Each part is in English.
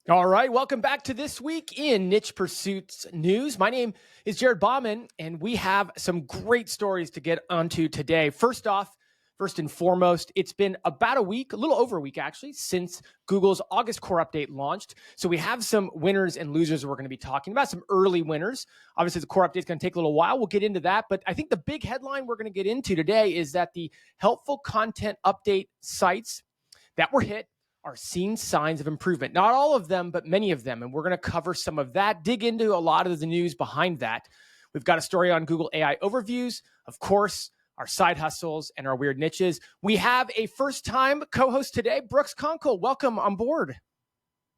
All right, welcome back to This Week in Niche Pursuits News. My name is Jared Bauman, and we have some great stories to get onto today. First and foremost, it's been about a week, a little over a week actually, since Google's August core update launched. So we have some winners and losers we're going to be talking about, some early winners. Obviously, the core update is going to take a little while. We'll get into that. But I think the big headline we're going to get into today is that the helpful content update sites that were hit are seeing signs of improvement. Not all of them, but many of them. And we're going to cover some of that, dig into a lot of the news behind that. We've got a story on Google AI overviews, of course, our side hustles and our weird niches. We have a first-time co-host today, Brooks Conkle. Welcome on board.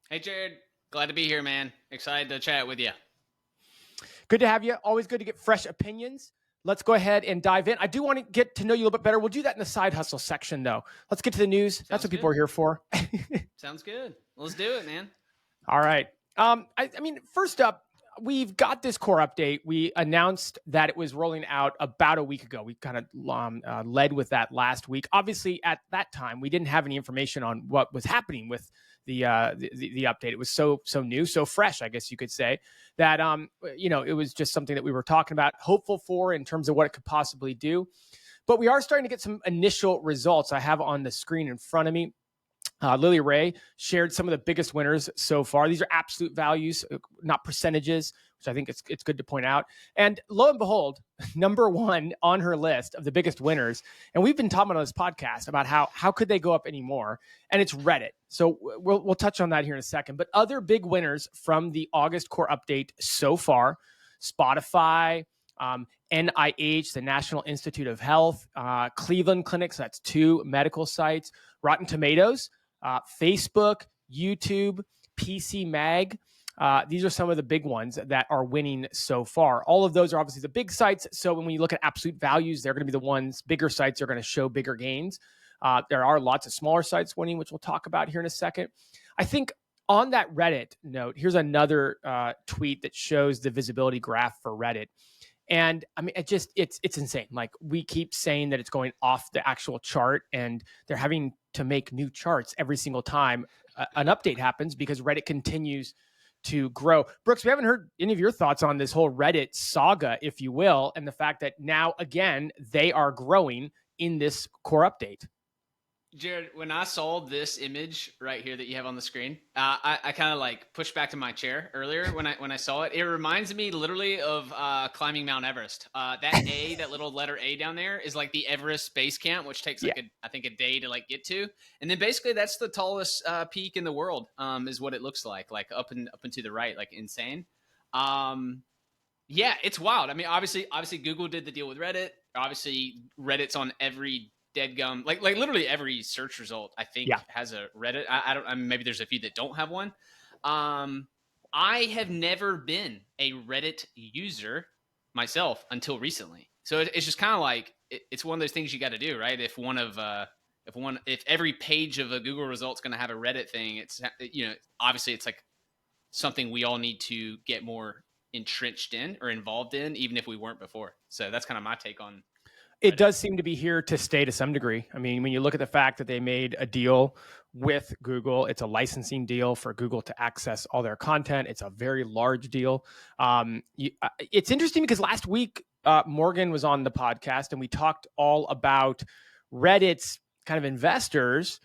Hey, Jared. Glad to be here, man. Excited to chat with you. Good to have you. Always good to get fresh opinions. Let's go ahead and dive in. I do want to get to know you a little bit better. We'll do that in the side hustle section, though. Let's get to the news. That's what people are here for. Sounds good. Let's do it, man. All right. I mean, first up, we've got this core update. We announced that it was rolling out about a week ago. We kind of led with that last week. Obviously, at that time, we didn't have any information on what was happening with the update. It was so new, so fresh, I guess you could say, that it was just something that we were talking about, hopeful for in terms of what it could possibly do. But we are starting to get some initial results. I have on the screen in front of me. Lily Ray shared some of the biggest winners so far. These are absolute values, not percentages, which I think it's good to point out. And lo and behold, number one on her list of the biggest winners, and we've been talking on this podcast about how could they go up anymore, and it's Reddit. So we'll touch on that here in a second. But other big winners from the August core update so far: Spotify, NIH, the National Institute of Health, Cleveland Clinic, so that's 2 medical sites, Rotten Tomatoes, Facebook, YouTube, PC Mag. These are some of the big ones that are winning so far. All of those are obviously the big sites. So when you look at absolute values, they're going to be the ones, bigger sites are going to show bigger gains. There are lots of smaller sites winning, which we'll talk about here in a second. I think on that Reddit note, here's another tweet that shows the visibility graph for Reddit. And I mean, it's insane. Like, we keep saying that it's going off the actual chart, and they're having to make new charts every single time an update happens because Reddit continues to grow. Brooks, we haven't heard any of your thoughts on this whole Reddit saga, if you will, and the fact that now, again, they are growing in this core update. Jared, when I saw this image right here that you have on the screen, I kind of like pushed back to my chair earlier when I saw it. It reminds me literally of climbing Mount Everest. That little letter A down there is like the Everest base camp, which takes I think a day to like get to. And then basically that's the tallest peak in the world, is what it looks like up and to the right, like insane. Yeah, it's wild. I mean, obviously Google did the deal with Reddit. Obviously Reddit's on every deadgum, like literally every search result I think has a Reddit. I mean, maybe there's a few that don't have one. I have never been a Reddit user myself until recently, so it's just kind of like it's one of those things you got to do, right? If every page of a Google result's going to have a Reddit thing, it's obviously it's like something we all need to get more entrenched in or involved in, even if we weren't before. So that's kind of my take on. It does seem to be here to stay to some degree. I mean, when you look at the fact that they made a deal with Google, it's a licensing deal for Google to access all their content. It's a very large deal. It's interesting because last week, Morgan was on the podcast and we talked all about Reddit's kind of investors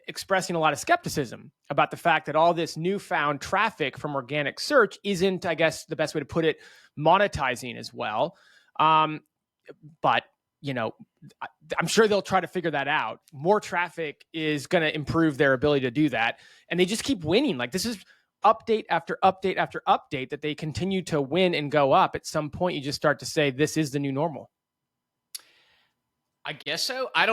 expressing a lot of skepticism about the fact that all this newfound traffic from organic search isn't, I guess the best way to put it, monetizing as well. But I'm sure they'll try to figure that out. More traffic is going to improve their ability to do that. And they just keep winning. Like, this is update after update after update that they continue to win and go up. At some point, you just start to say, this is the new normal. I guess so. I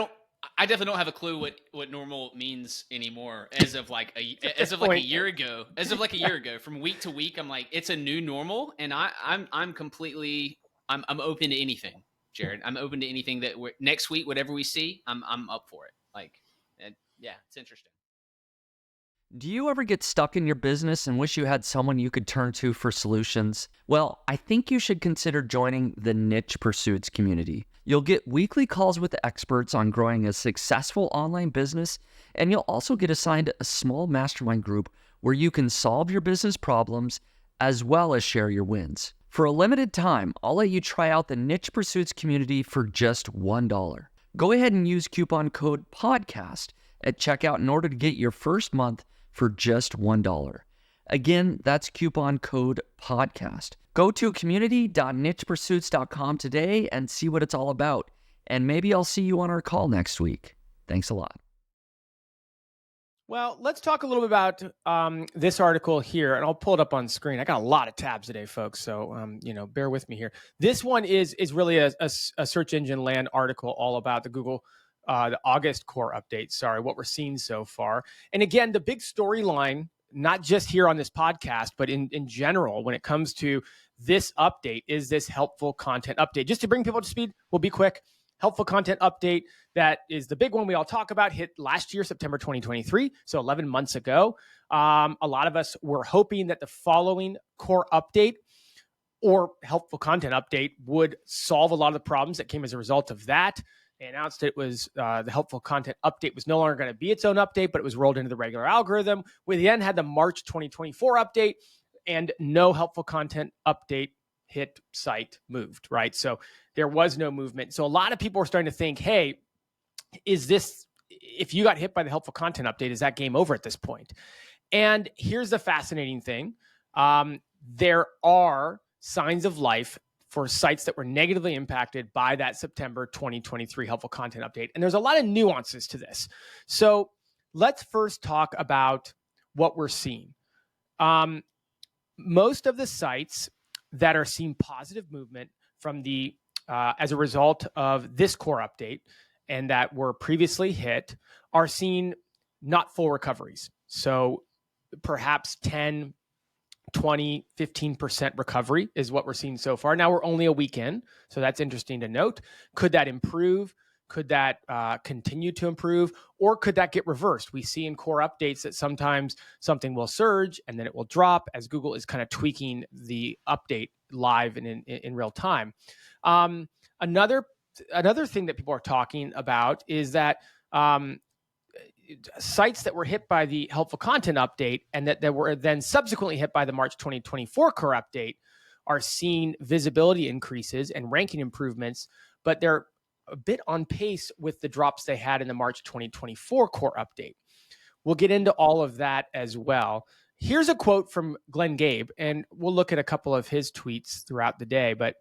definitely don't have a clue what normal means anymore as of like a year ago. As of like a year ago, from week to week, I'm like, it's a new normal. And I'm open to anything. Jared, I'm open to anything that next week, whatever we see, I'm up for it. Yeah, it's interesting. Do you ever get stuck in your business and wish you had someone you could turn to for solutions? Well, I think you should consider joining the Niche Pursuits community. You'll get weekly calls with experts on growing a successful online business, and you'll also get assigned a small mastermind group where you can solve your business problems as well as share your wins. For a limited time, I'll let you try out the Niche Pursuits community for just $1. Go ahead and use coupon code PODCAST at checkout in order to get your first month for just $1. Again, that's coupon code PODCAST. Go to community.nichepursuits.com today and see what it's all about. And maybe I'll see you on our call next week. Thanks a lot. Well, let's talk a little bit about this article here, and I'll pull it up on screen. I got a lot of tabs today, folks, so bear with me here. This one is really a search engine land article all about the Google, the August core update. Sorry, what we're seeing so far. And again, the big storyline, not just here on this podcast, but in general, when it comes to this update, is this helpful content update. Just to bring people to speed, we'll be quick. Helpful content update, that is the big one we all talk about, hit last year, September 2023, so 11 months ago. A lot of us were hoping that the following core update or helpful content update would solve a lot of the problems that came as a result of that. They announced it was the helpful content update was no longer going to be its own update, but it was rolled into the regular algorithm. We then had the March 2024 update, and no helpful content update hit site moved, right? So there was no movement. So a lot of people were starting to think, hey, is this, if you got hit by the helpful content update, is that game over at this point? And here's the fascinating thing. There are signs of life for sites that were negatively impacted by that September 2023 helpful content update. And there's a lot of nuances to this. So let's first talk about what we're seeing. Most of the sites that are seeing positive movement from the as a result of this core update and that were previously hit are seeing not full recoveries. So perhaps 10, 20, 15% recovery is what we're seeing so far. Now we're only a week in, so that's interesting to note. Could that improve? Could that continue to improve? Or could that get reversed? We see in core updates that sometimes something will surge and then it will drop as Google is kind of tweaking the update live and in real time. Another thing that people are talking about is that sites that were hit by the helpful content update and that were then subsequently hit by the March 2024 core update are seeing visibility increases and ranking improvements, but they're a bit on pace with the drops they had in the March 2024 core update. We'll get into all of that as well. Here's a quote from Glenn Gabe, and we'll look at a couple of his tweets throughout the day, but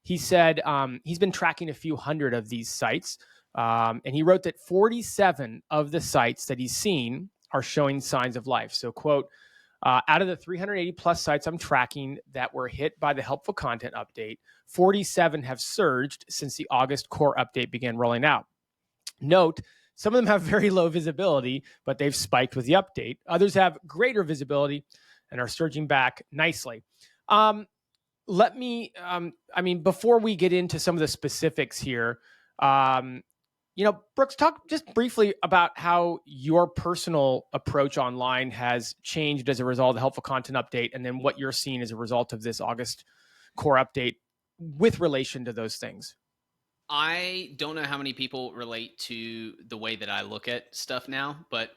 he said he's been tracking a few hundred of these sites, and he wrote that 47 of the sites that he's seen are showing signs of life. So, quote, out of the 380 plus sites I'm tracking that were hit by the helpful content update, 47 have surged since the August core update began rolling out. Note, some of them have very low visibility, but they've spiked with the update. Others have greater visibility and are surging back nicely. Before we get into some of the specifics here, Brooks, talk just briefly about how your personal approach online has changed as a result of the helpful content update, and then what you're seeing as a result of this August core update with relation to those things. I don't know how many people relate to the way that I look at stuff now, but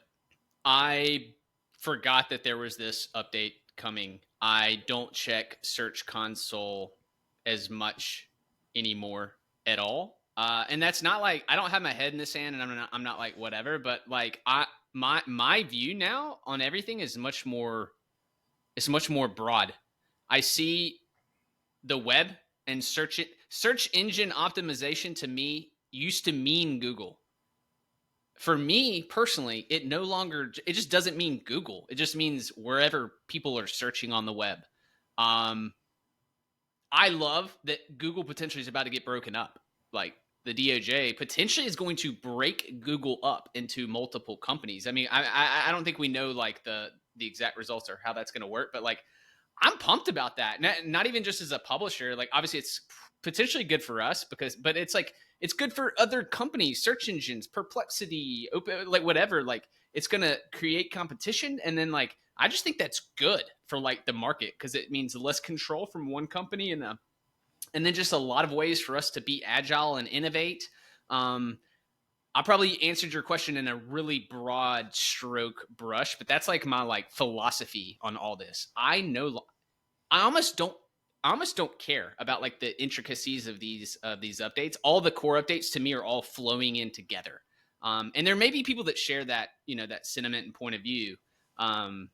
I forgot that there was this update coming. I don't check Search Console as much anymore at all. And that's not like I don't have my head in the sand and I'm not like whatever, but like my view now on everything is much more broad. I see the web and search engine optimization to me used to mean Google. For me personally, it just doesn't mean Google. It just means wherever people are searching on the web. I love that Google potentially is about to get broken up. Like the DOJ potentially is going to break Google up into multiple companies. I mean, I don't think we know like the exact results or how that's going to work, but like I'm pumped about that. Not even just as a publisher. Like obviously it's potentially good for us but it's like it's good for other companies, search engines, Perplexity, Open, like whatever. Like it's going to create competition, and then like I just think that's good for like the market because it means less control from one company and then just a lot of ways for us to be agile and innovate. I probably answered your question in a really broad stroke brush, but that's like my like philosophy on all this. I almost don't care about like the intricacies of these updates. All the core updates to me are all flowing in together. And there may be people that share that, that sentiment and point of view. I'm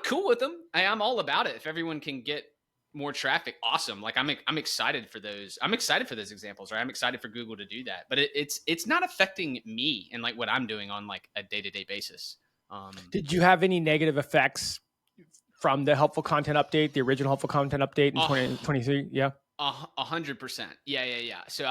cool with them. I'm all about it. If everyone can get more traffic, awesome. Like I'm excited for those. I'm excited for those examples, right? I'm excited for Google to do that, but it's not affecting me and like what I'm doing on like a day-to-day basis. Did you have any negative effects from the helpful content update, the original helpful content update in 2023? Yeah. 100%. Yeah. So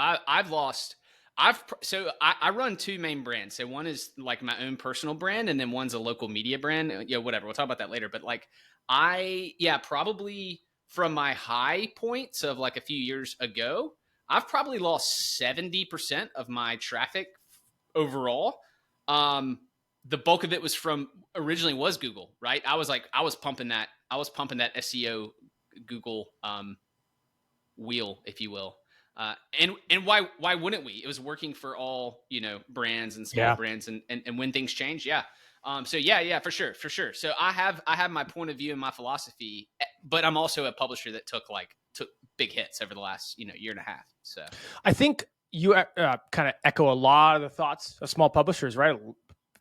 I run two main brands. So one is like my own personal brand, and then one's a local media brand. Whatever. We'll talk about that later. But like probably from my high points of like a few years ago, I've probably lost 70% of my traffic overall. The bulk of it was originally was Google, right? I was pumping that SEO Google wheel, if you will. And why wouldn't we? It was working for all, brands and small brands, and when things change. Yeah. So for sure. So I have my point of view and my philosophy, but I'm also a publisher that took big hits over the last, year and a half. So I think you kind of echo a lot of the thoughts of small publishers, right?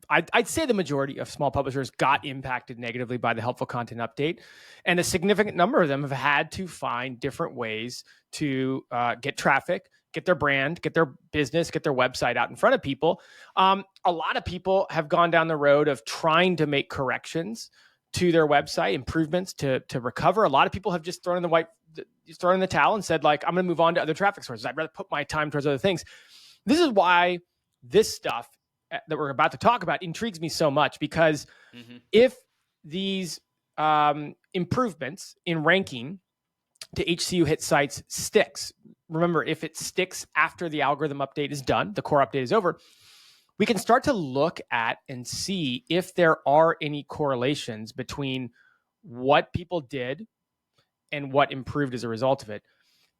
I'd say the majority of small publishers got impacted negatively by the helpful content update, and a significant number of them have had to find different ways to get traffic, get their brand, get their business, get their website out in front of people. A lot of people have gone down the road of trying to make corrections to their website, improvements to recover. A lot of people have just thrown in the towel and said, like, I'm going to move on to other traffic sources. I'd rather put my time towards other things. This is why this stuff that we're about to talk about intrigues me so much, because if these improvements in ranking to HCU hit sites sticks, remember, if it sticks after the algorithm update is done, the core update is over, we can start to look at and see if there are any correlations between what people did and what improved as a result of it.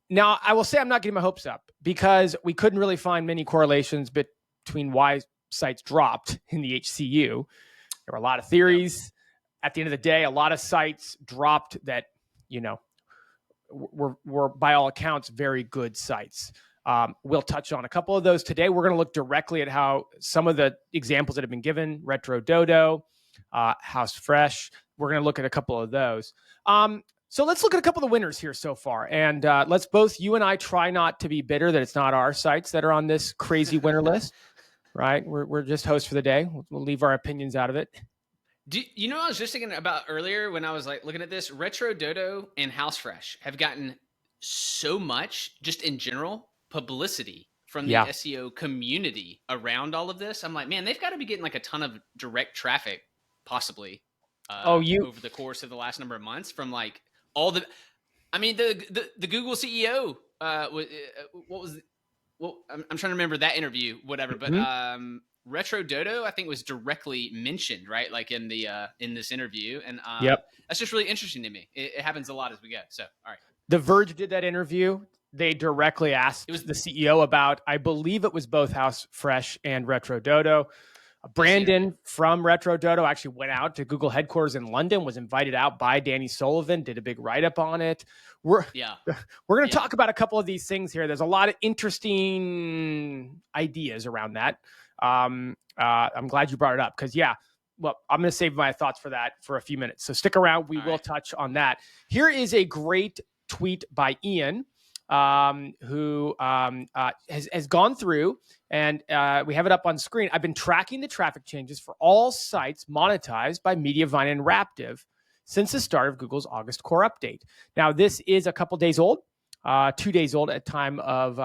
Now, I will say I'm not getting my hopes up, because we couldn't really find many correlations between why sites dropped in the HCU. There were a lot of theories. At the end of the day, a lot of sites dropped that, were by all accounts very good sites. We'll touch on a couple of those today. We're going to look directly at how some of the examples that have been given, Retro Dodo, House Fresh. We're going to look at a couple of those. So let's look at a couple of the winners here so far. And let's both, you and I, try not to be bitter that it's not our sites that are on this crazy winner list. Right? We're just hosts for the day. We'll leave our opinions out of it. I was just thinking about earlier when I was like looking at this? Retro Dodo and House Fresh have gotten so much, just in general, publicity from the SEO community around all of this. I'm like, man, they've got to be getting like a ton of direct traffic, possibly, over the course of the last number of months from like all the. I mean, the Google CEO what was. Well, I'm trying to remember that interview, whatever, but Retro Dodo, I think, was directly mentioned, right? Like in this interview. And that's just really interesting to me. It happens a lot as we go. So, all right. The Verge did that interview. They directly asked the CEO about, I believe it was both House Fresh and Retro Dodo. Brandon from Retro Dodo actually went out to Google headquarters in London, was invited out by Danny Sullivan, did a big write-up on it. We're going to talk about a couple of these things here. There's a lot of interesting ideas around that. I'm glad you brought it up, because, I'm going to save my thoughts for that for a few minutes. So stick around. We will touch on that. Here is a great tweet by Ian, who has gone through, and we have it up on screen. I've been tracking the traffic changes for all sites monetized by Mediavine and Raptive since the start of Google's August core update. Now, this is a couple days old, 2 days old at time of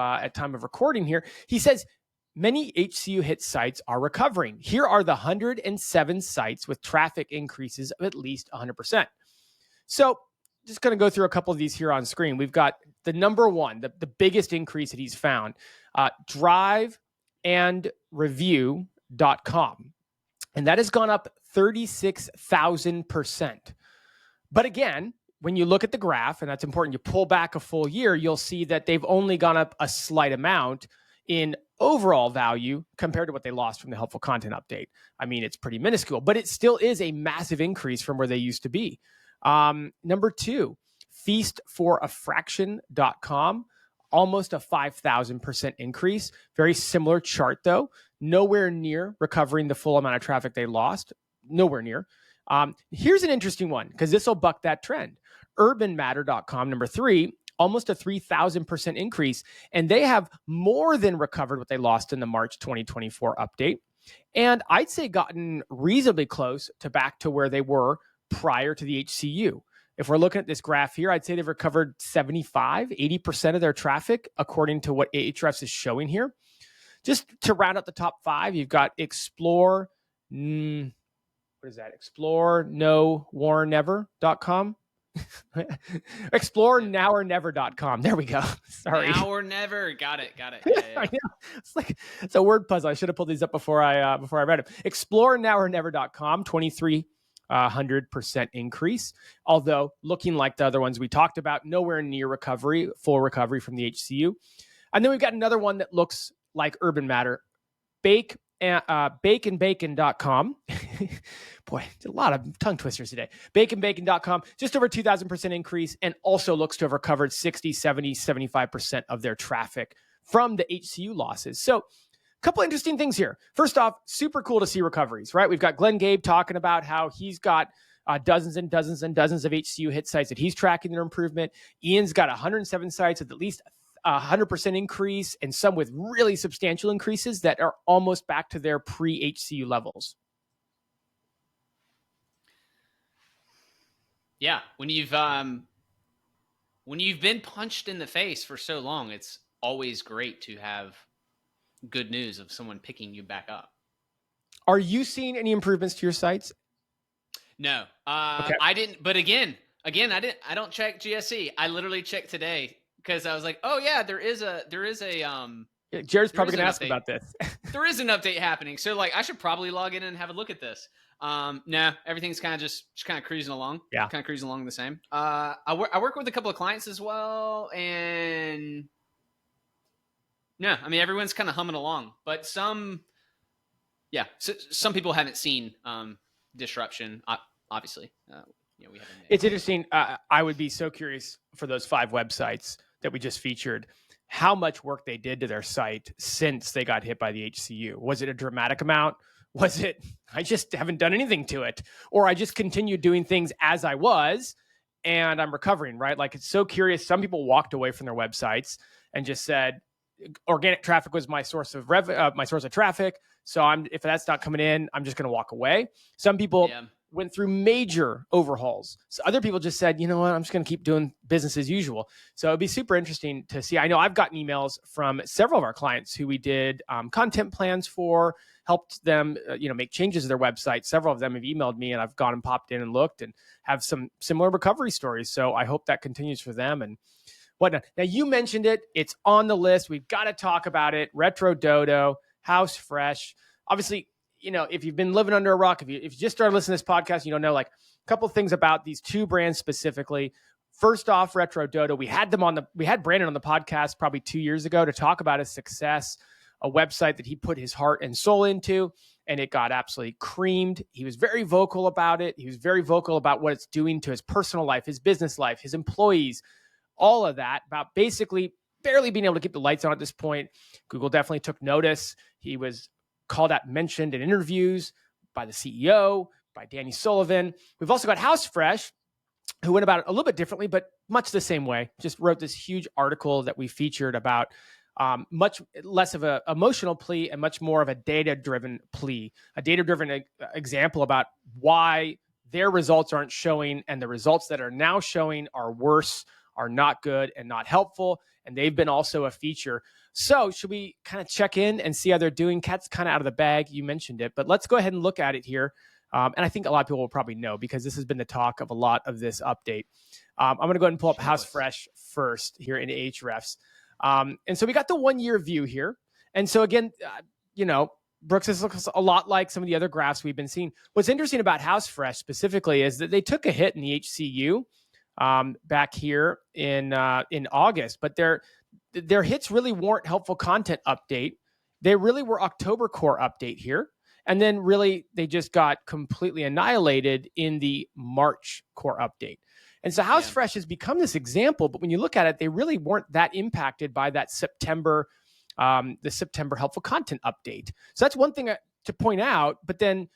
recording here. He says many HCU hit sites are recovering. Here are the 107 sites with traffic increases of at least 100%. So just going to go through a couple of these here on screen. We've got the number one, the biggest increase that he's found, driveandreview.com. And that has gone up 36,000%. But again, when you look at the graph, and that's important, you pull back a full year, you'll see that they've only gone up a slight amount. in overall value compared to what they lost from the helpful content update. I mean, it's pretty minuscule, but it still is a massive increase from where they used to be. Number 2, feastforafraction.com, almost a 5,000% increase. Very similar chart though, nowhere near recovering the full amount of traffic they lost, nowhere near. Here's an interesting one because this will buck that trend. urbanmatter.com, number 3, almost a 3,000% increase. And they have more than recovered what they lost in the March 2024 update. And I'd say gotten reasonably close to back to where they were prior to the HCU. If we're looking at this graph here, I'd say they've recovered 80% of their traffic, according to what Ahrefs is showing here. Just to round out the top 5, you've got Explore, what is that? ExploreNowOrNever.com. ExploreNowOrNever.com. There we go. Sorry. Now or never. Got it. Yeah. I know. It's a word puzzle. I should have pulled these up before I read them. ExploreNowOrNever.com, 2,300% increase. Although looking like the other ones we talked about, nowhere near full recovery from the HCU. And then we've got another one that looks like Urban Matter, baconbacon.com. Boy, a lot of tongue twisters today. Baconbacon.com, just over 2,000% increase, and also looks to have recovered 60, 70, 75% of their traffic from the HCU losses. So a couple interesting things here. First off, super cool to see recoveries, right? We've got Glenn Gabe talking about how he's got dozens and dozens and dozens of HCU hit sites that he's tracking their improvement. Ian's got 107 sites with at least 100% increase, and some with really substantial increases that are almost back to their pre-HCU levels. Yeah, when you've been punched in the face for so long, it's always great to have good news of someone picking you back up. Are you seeing any improvements to your sites? No, Okay. I didn't. But again, I don't check GSE. I literally checked today because I was like, oh yeah, there is a Jared's probably going to ask about this. There is an update happening, so like I should probably log in and have a look at this. No, everything's kind of just kind of cruising along. Yeah, kind of cruising along the same. I work with a couple of clients as well, and no, I mean everyone's kind of humming along, but some people haven't seen disruption. Obviously, we haven't. It's interesting. I would be so curious for those 5 websites that we just featured, how much work they did to their site since they got hit by the HCU. Was it a dramatic amount? Was it, I just haven't done anything to it? Or I just continued doing things as I was and I'm recovering, right? Like, it's so curious. Some people walked away from their websites and just said, organic traffic was my source of traffic. So if that's not coming in, I'm just going to walk away. Some people went through major overhauls. So other people just said, you know what, I'm just going to keep doing business as usual. So it'd be super interesting to see. I know I've gotten emails from several of our clients who we did content plans for, helped them, make changes to their website. Several of them have emailed me, and I've gone and popped in and looked and have some similar recovery stories. So I hope that continues for them and whatnot. Now, you mentioned it. It's on the list. We've got to talk about it. Retro Dodo, House Fresh. Obviously, if you've been living under a rock, if you just started listening to this podcast, you don't know, like, a couple things about these 2 brands specifically. First off, Retro Dodo, we had Brandon on the podcast probably 2 years ago to talk about his success, a website that he put his heart and soul into, and it got absolutely creamed. He was very vocal about it. He was very vocal about what it's doing to his personal life, his business life, his employees, all of that, about basically barely being able to keep the lights on at this point. Google definitely took notice. He was called out, mentioned in interviews by the CEO, by Danny Sullivan. We've also got House Fresh, who went about it a little bit differently, but much the same way. Just wrote this huge article that we featured about much less of an emotional plea and much more of a data-driven plea, a data-driven example about why their results aren't showing, and the results that are now showing are worse, are not good, and not helpful. And they've been also a feature. So should we kind of check in and see how they're doing? Cat's kind of out of the bag. You mentioned it, but let's go ahead and look at it here. And I think a lot of people will probably know because this has been the talk of a lot of this update. I'm going to go ahead and pull up House Fresh first here in Ahrefs. And so we got the 1-year view here. And so again, Brooks, this looks a lot like some of the other graphs we've been seeing. What's interesting about House Fresh specifically is that they took a hit in the HCU back here in August, but their hits really weren't helpful content update. They really were October core update here. And then really they just got completely annihilated in the March core update. And so House Fresh has become this example, but when you look at it, they really weren't that impacted by that September, the September helpful content update. So that's one thing to point out, but then,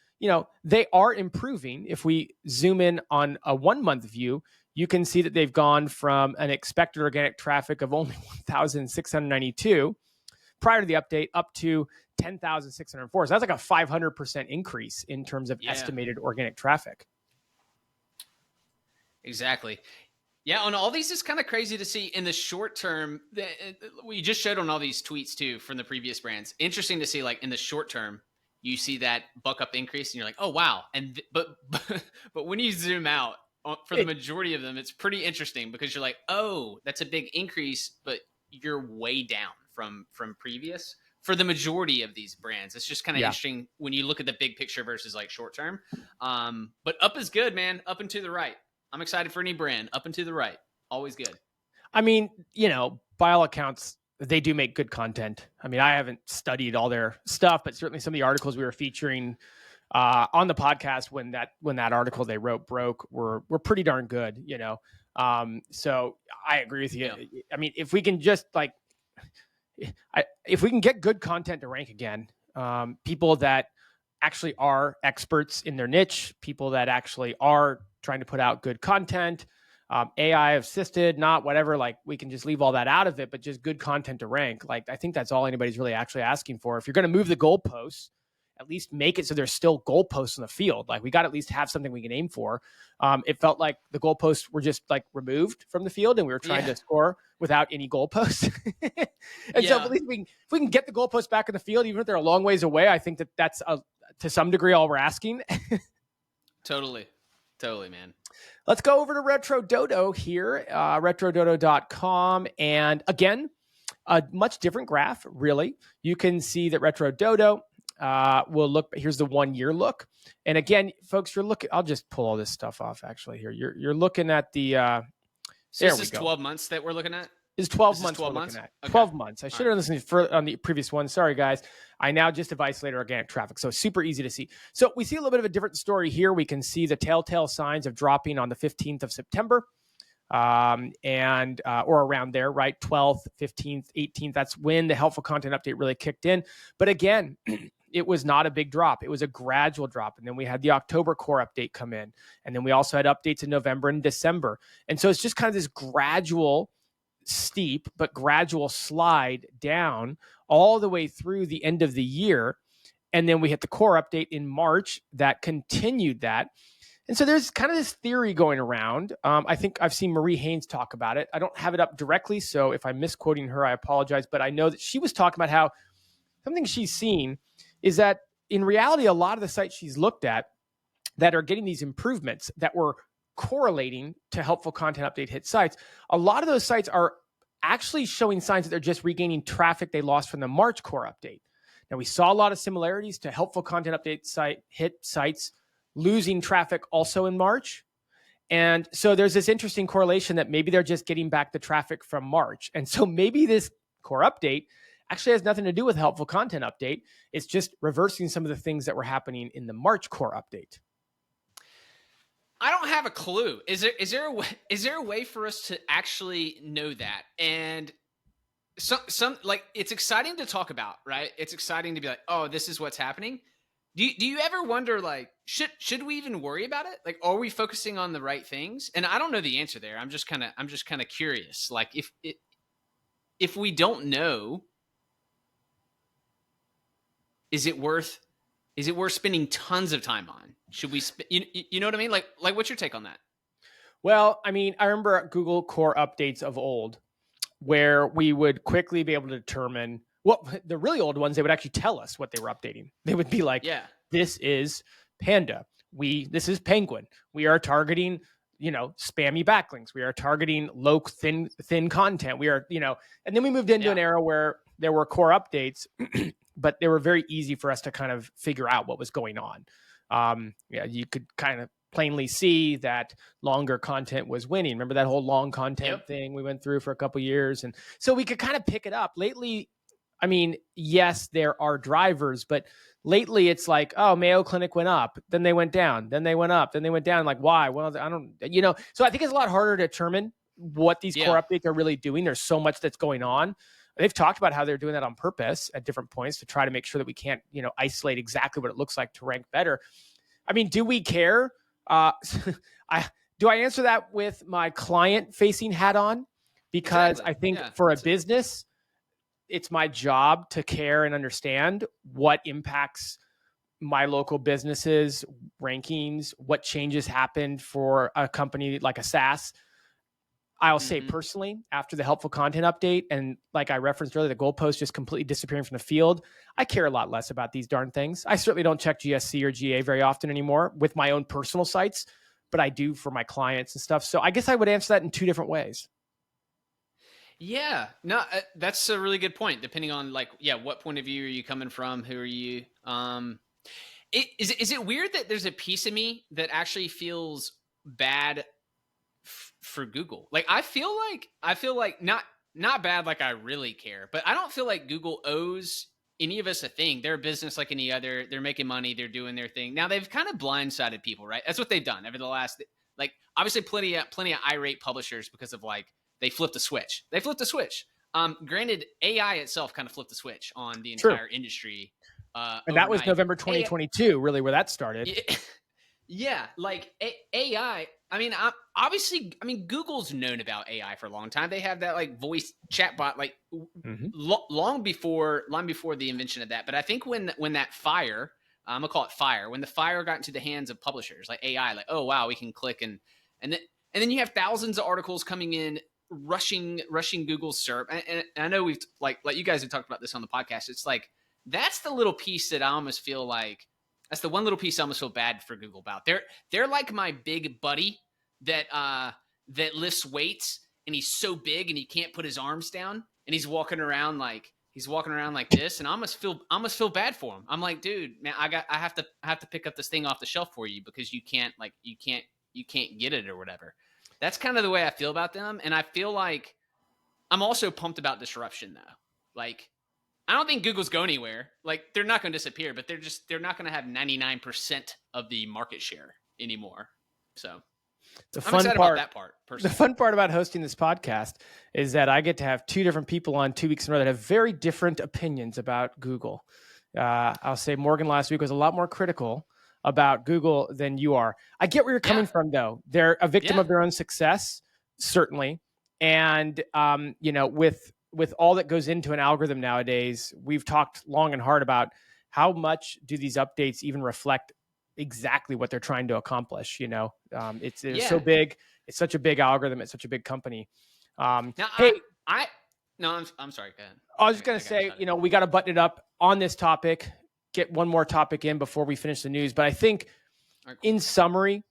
they are improving. If we zoom in on a 1 month view, you can see that they've gone from an expected organic traffic of only 1,692 prior to the update up to 10,604. So that's like a 500% increase in terms of estimated organic traffic. Exactly. Yeah, on all these, it's kind of crazy to see in the short term. We just showed on all these tweets too from the previous brands. Interesting to see, like in the short term, you see that buck up increase, and you're like, oh wow. And but when you zoom out for the majority of them, it's pretty interesting because you're like, oh, that's a big increase, but you're way down from previous. For the majority of these brands, it's just kind of interesting when you look at the big picture versus like short term. But up is good, man. Up and to the right. I'm excited for any brand. Up and to the right. Always good. I mean, by all accounts, they do make good content. I mean, I haven't studied all their stuff, but certainly some of the articles we were featuring on the podcast when that article they wrote broke were pretty darn good, So I agree with you. Yeah. I mean, if we can just if we can get good content to rank again, people that actually are experts in their niche, people that actually are trying to put out good content, AI assisted, not whatever, like we can just leave all that out of it, but just good content to rank. Like, I think that's all anybody's really actually asking for. If you're going to move the goalposts, at least make it so there's still goalposts in the field. Like, we got to at least have something we can aim for. It felt like the goalposts were just like removed from the field and we were trying to score without any goalposts. And so at least if we can get the goalposts back in the field, even if they're a long ways away, I think that's to some degree all we're asking. Totally, man. Let's go over to Retro Dodo here, retrododo.com. And again, a much different graph, really. You can see that Retro Dodo will look, here's the 1 year look. And again, folks, you're looking, I'll just pull all this stuff off actually here. You're looking at the, so this is 12 months that we're looking at? Is 12 months 12 months? Okay. 12 months. I should have listened on the previous one. Sorry, guys. I now just have isolated organic traffic, so super easy to see. So we see a little bit of a different story here. We can see the telltale signs of dropping on the 15th of September, or around there, right? 12th, 15th, 18th. That's when the helpful content update really kicked in. But again, it was not a big drop. It was a gradual drop. And then we had the October core update come in. And then we also had updates in November and December. And so it's just kind of this gradual, steep but gradual slide down all the way through the end of the year. And then we hit the core update in March that continued that. And so there's kind of this theory going around. I think I've seen Marie Haynes talk about it. I don't have it up directly, so if I'm misquoting her, I apologize. But I know that she was talking about how something she's seen is that in reality, a lot of the sites she's looked at that are getting these improvements that were correlating to helpful content update hit sites, a lot of those sites are actually showing signs that they're just regaining traffic they lost from the March core update. Now, we saw a lot of similarities to helpful content update hit sites losing traffic also in March. And so there's this interesting correlation that maybe they're just getting back the traffic from March. And so maybe this core update actually has nothing to do with helpful content update. It's just reversing some of the things that were happening in the March core update. I don't have a clue. Is there a way for us to actually know that? And some like, it's exciting to talk about, right? It's exciting to be like, oh, this is what's happening. Do you ever wonder, like, should we even worry about it? Like, are we focusing on the right things? And I don't know the answer there. I'm just kind of curious. Like, if we don't know, is it worth spending tons of time on? Should we you know what I mean? Like what's your take on that? Well, I mean, I remember Google core updates of old where we would quickly be able to determine, well, the really old ones, they would actually tell us what they were updating. They would be like, this is Panda. This is Penguin. We are targeting, spammy backlinks. We are targeting low, thin content. We are, and then we moved into an era where there were core updates, but they were very easy for us to kind of figure out what was going on. You could kind of plainly see that longer content was winning. Remember that whole long content thing we went through for a couple of years? And so we could kind of pick it up. Lately, I mean, yes, there are drivers, but lately it's like, oh, Mayo Clinic went up, then they went down, then they went up, then they went down. Like, why? Well, I don't, so I think it's a lot harder to determine what these core updates are really doing. There's so much that's going on. They've talked about how they're doing that on purpose at different points to try to make sure that we can't, isolate exactly what it looks like to rank better. I mean, do we care? Do I answer that with my client-facing hat on? Because I think for a business, it's my job to care and understand what impacts my local businesses, rankings, what changes happened for a company like a SaaS. I'll say personally, after the helpful content update, and like I referenced earlier, the goalpost just completely disappearing from the field, I care a lot less about these darn things. I certainly don't check GSC or GA very often anymore with my own personal sites, but I do for my clients and stuff. So I guess I would answer that in two different ways. Yeah, no, that's a really good point. Depending on what point of view are you coming from? Who are you? Is it weird that there's a piece of me that actually feels bad for Google? Like I feel like not bad, like I really care, but I don't feel like Google owes any of us a thing. They're a business like any other. They're making money. They're doing their thing. Now they've kind of blindsided people, right? That's what they've done over the last, obviously plenty of irate publishers because of they flipped a switch. They flipped a switch. Granted, AI itself kind of flipped the switch on the entire industry. And that was November 2022, really, where that started. Yeah, AI. I mean, Google's known about AI for a long time. They have that voice chatbot long before the invention of that. But I think when that fire, I'm gonna call it fire, when the fire got into the hands of publishers like AI, oh wow, we can click and then you have thousands of articles coming in, rushing Google's SERP. And I know we've you guys have talked about this on the podcast. It's that's the little piece that I almost feel like. That's the one little piece I almost feel bad for Google about. They're like my big buddy that lifts weights and he's so big and he can't put his arms down and he's walking around like this, and I almost feel bad for him. I'm like, dude, man, I have to pick up this thing off the shelf for you because you can't get it or whatever. That's kind of the way I feel about them, and I feel like I'm also pumped about disruption though. I don't think Google's going anywhere. They're not going to disappear, but they're not going to have 99% of the market share anymore. So I'm excited about that part. Personally. The fun part about hosting this podcast is that I get to have two different people on 2 weeks in a row that have very different opinions about Google. I'll say Morgan last week was a lot more critical about Google than you are. I get where you're coming from, though. They're a victim of their own success, certainly. And, with all that goes into an algorithm nowadays, we've talked long and hard about how much do these updates even reflect exactly what they're trying to accomplish. It's so big. It's such a big algorithm. It's such a big company. I'm sorry. Go ahead. I was just going to say, we got to button it up on this topic, get one more topic in before we finish the news. But I think in summary,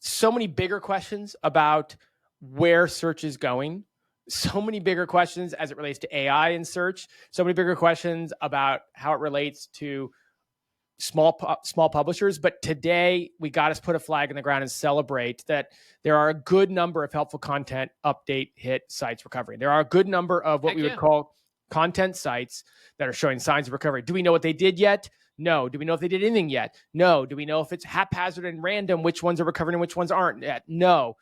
so many bigger questions about where search is going. So many bigger questions as it relates to AI in search. So many bigger questions about how it relates to small publishers. But today, we got to put a flag in the ground and celebrate that there are a good number of helpful content update hit sites recovering. There are a good number of what we would call content sites that are showing signs of recovery. Do we know what they did yet? No. Do we know if they did anything yet? No. Do we know if it's haphazard and random, which ones are recovering and which ones aren't yet? No.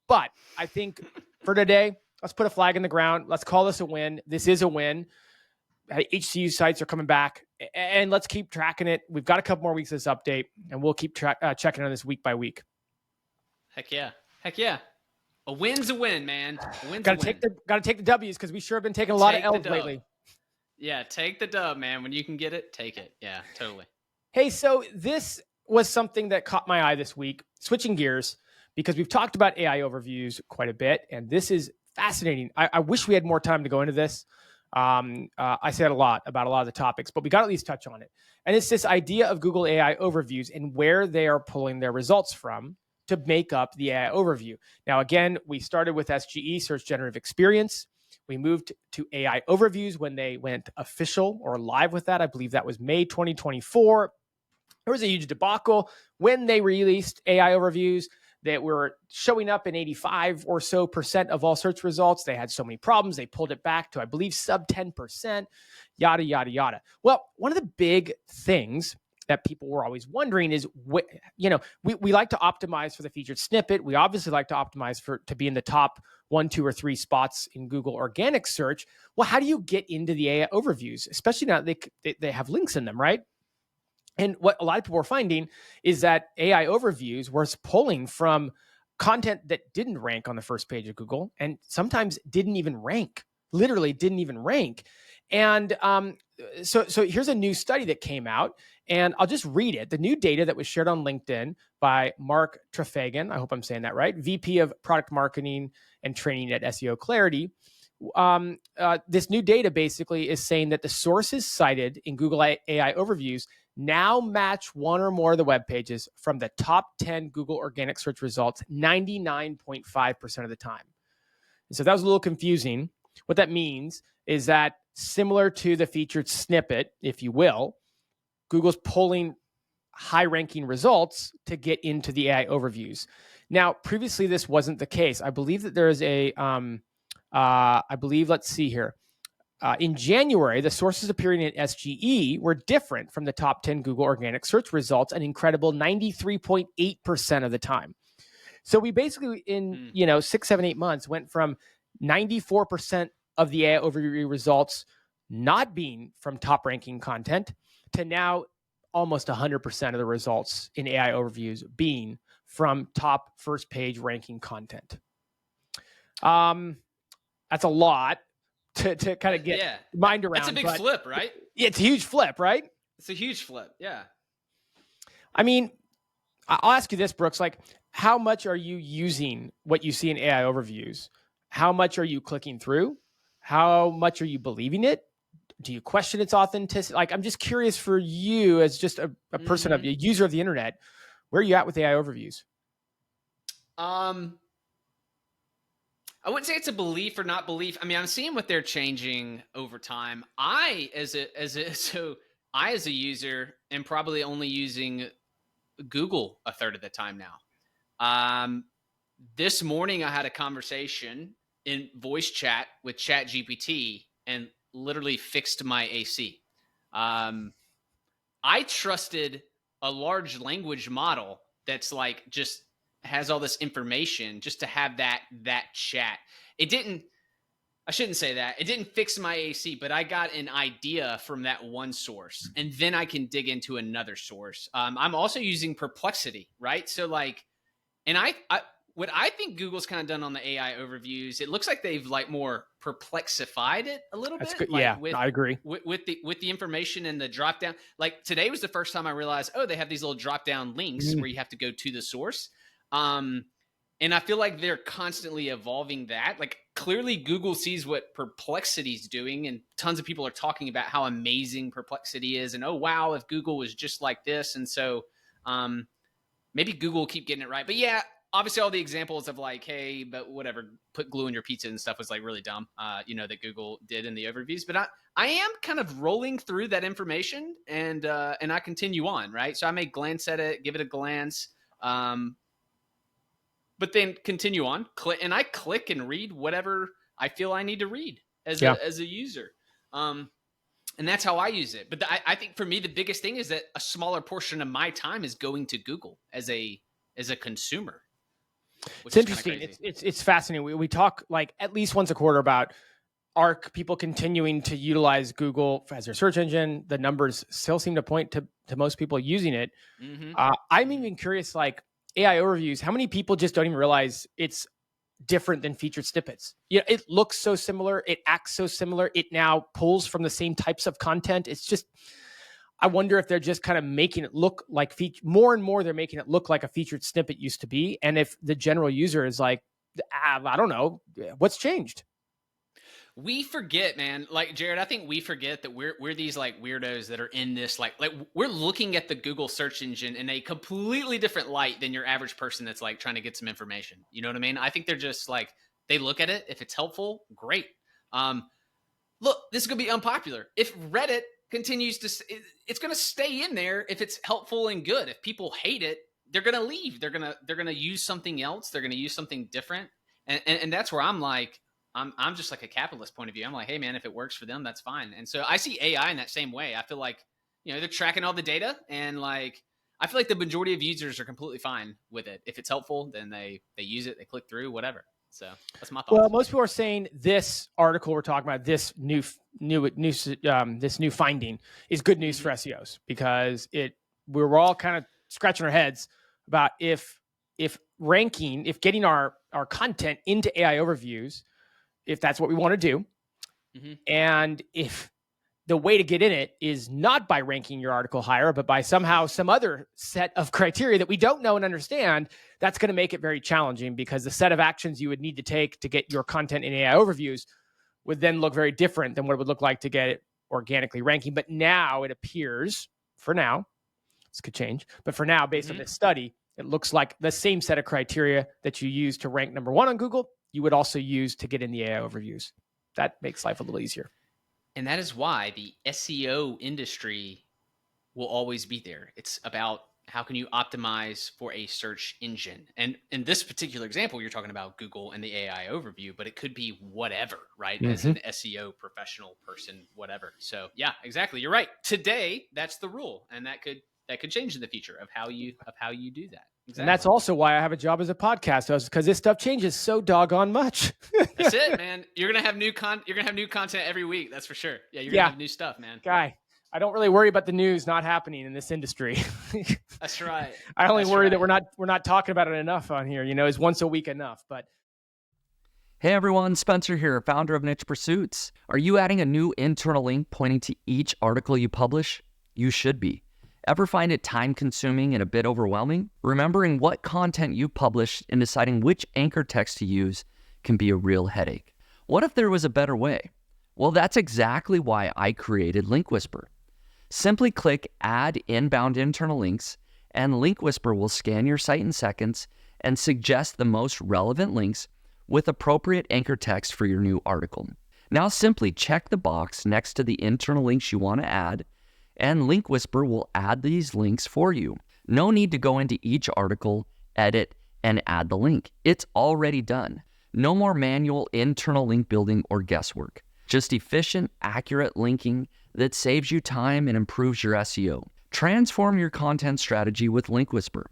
But I think for today, let's put a flag in the ground. Let's call this a win. This is a win. HCU sites are coming back, and let's keep tracking it. We've got a couple more weeks of this update, and we'll keep checking on this week by week. Heck yeah. A win's a win, man. Got to take the W's because we sure have been taking a lot of L's lately. Yeah, take the dub, man. When you can get it, take it. Yeah, totally. Hey, so this was something that caught my eye this week. Switching gears, because we've talked about AI overviews quite a bit, and this is fascinating. I wish we had more time to go into this. I said a lot about a lot of the topics, but we got to at least touch on it. And it's this idea of Google AI overviews and where they are pulling their results from to make up the AI overview. Now, again, we started with SGE, Search Generative Experience. We moved to AI overviews when they went official or live with that. I believe that was May 2024. There was a huge debacle when they released AI overviews that were showing up in 85 or so percent of all search results. They had so many problems. They pulled it back to, I believe, sub 10%, yada, yada, yada. Well, one of the big things that people were always wondering is, we like to optimize for the featured snippet. We obviously like to optimize to be in the top 1, 2, or 3 spots in Google organic search. Well, how do you get into the AI overviews, especially now they have links in them, right? And what a lot of people are finding is that AI overviews was pulling from content that didn't rank on the first page of Google, and sometimes didn't even rank, literally didn't even rank. And so here's a new study that came out, and I'll just read it. The new data that was shared on LinkedIn by Mark Trefagan, I hope I'm saying that right, VP of Product Marketing and Training at SEO Clarity. This new data basically is saying that the sources cited in Google AI overviews now match one or more of the web pages from the top 10 Google organic search results 99.5% of the time. And so that was a little confusing. What that means is that, similar to the featured snippet, if you will, Google's pulling high-ranking results to get into the AI overviews. Now, previously, this wasn't the case. I believe that there is let's see here. In January, the sources appearing in SGE were different from the top 10 Google organic search results, an incredible 93.8% of the time. So we basically, in 6, 7, 8 months, went from 94% of the AI overview results not being from top ranking content to now almost 100% of the results in AI overviews being from top first page ranking content. That's a lot to kind of get mind around. It's a big flip, right? It's a huge flip, right? It's a huge flip, yeah. I mean, I'll ask you this, Brooks. Like, how much are you using what you see in AI overviews? How much are you clicking through? How much are you believing it? Do you question its authenticity? Like, I'm just curious for you as just a person, a user of the internet, where are you at with AI overviews? I wouldn't say it's a belief or not belief. I mean, I'm seeing what they're changing over time. I, as a user, am probably only using Google a third of the time now. This morning, I had a conversation in voice chat with ChatGPT and literally fixed my AC. I trusted a large language model that's like just has all this information just to have that chat. I shouldn't say that. It didn't fix my AC, but I got an idea from that one source, and then I can dig into another source. I'm also using Perplexity, right? So like, and what I think Google's kind of done on the AI overviews, it looks like they've like more perplexified it a little bit. Good. Like yeah, I agree. With the information and the drop down. Like today was the first time I realized, they have these little drop down links where you have to go to the source. And I feel like they're constantly evolving that. Like clearly Google sees what Perplexity's doing, and tons of people are talking about how amazing Perplexity is. And, oh, wow, if Google was just like this. And so maybe Google will keep getting it right. But yeah, obviously all the examples of like, hey, but whatever, put glue in your pizza and stuff was like really dumb, that Google did in the overviews. But I am kind of rolling through that information and I continue on, right? So I may glance at it, give it a glance, but then continue on, and I click and read whatever I feel I need to read as a user. And that's how I use it. But I think for me, the biggest thing is that a smaller portion of my time is going to Google as a consumer. It's interesting. It's fascinating. We talk like at least once a quarter about are people continuing to utilize Google as their search engine. The numbers still seem to point to most people using it. Mm-hmm. I'm even curious, like AI overviews, how many people just don't even realize it's different than featured snippets? It looks so similar. It acts so similar. It now pulls from the same types of content. It's just, I wonder if they're just kind of making it look like more and more they're making it look like a featured snippet used to be. And if the general user is like, I don't know, what's changed? We forget, man. Like Jared, I think we forget that we're these like weirdos that are in this like we're looking at the Google search engine in a completely different light than your average person that's like trying to get some information. You know what I mean? I think they're just like, they look at it. If it's helpful, great. Look, this is gonna be unpopular. If Reddit continues to, it's gonna stay in there if it's helpful and good. If people hate it, they're gonna leave. They're gonna use something else. They're gonna use something different. And that's where I'm like, I'm just like a capitalist point of view. I'm like, hey man, if it works for them, that's fine. And so I see AI in that same way. I feel like, they're tracking all the data, and like I feel like the majority of users are completely fine with it. If it's helpful, then they use it, they click through, whatever. So that's my thoughts. Well, most people are saying this article we're talking about, this new finding, is good news for SEOs, because we're all kind of scratching our heads about if ranking, if getting our content into AI overviews, if that's what we want to do, and if the way to get in it is not by ranking your article higher, but by somehow some other set of criteria that we don't know and understand, that's going to make it very challenging, because the set of actions you would need to take to get your content in AI overviews would then look very different than what it would look like to get it organically ranking. But now it appears, for now, this could change, but for now, based on this study, it looks like the same set of criteria that you use to rank number 1 on Google, you would also use to get in the AI overviews. That makes life a little easier. And that is why the SEO industry will always be there. It's about how can you optimize for a search engine. And in this particular example, you're talking about Google and the AI overview, but it could be whatever, right? As an SEO professional person, whatever. So yeah, exactly. You're right. Today, that's the rule. And that could change in the future of how you do that. Exactly. And that's also why I have a job as a podcast host, because this stuff changes so doggone much. That's it, man. You're gonna have new content every week. That's for sure. Yeah, you're gonna have new stuff, man. Guy, I don't really worry about the news not happening in this industry. That's right. I only worry that we're not talking about it enough on here. Is once a week enough? But hey everyone, Spencer here, founder of Niche Pursuits. Are you adding a new internal link pointing to each article you publish? You should be. Ever find it time-consuming and a bit overwhelming? Remembering what content you published and deciding which anchor text to use can be a real headache. What if there was a better way? Well, that's exactly why I created Link Whisper. Simply click Add Inbound Internal Links, and Link Whisper will scan your site in seconds and suggest the most relevant links with appropriate anchor text for your new article. Now simply check the box next to the internal links you want to add, and Link Whisper will add these links for you. No need to go into each article, edit, and add the link. It's already done. No more manual internal link building or guesswork. Just efficient, accurate linking that saves you time and improves your SEO. Transform your content strategy with Link Whisper.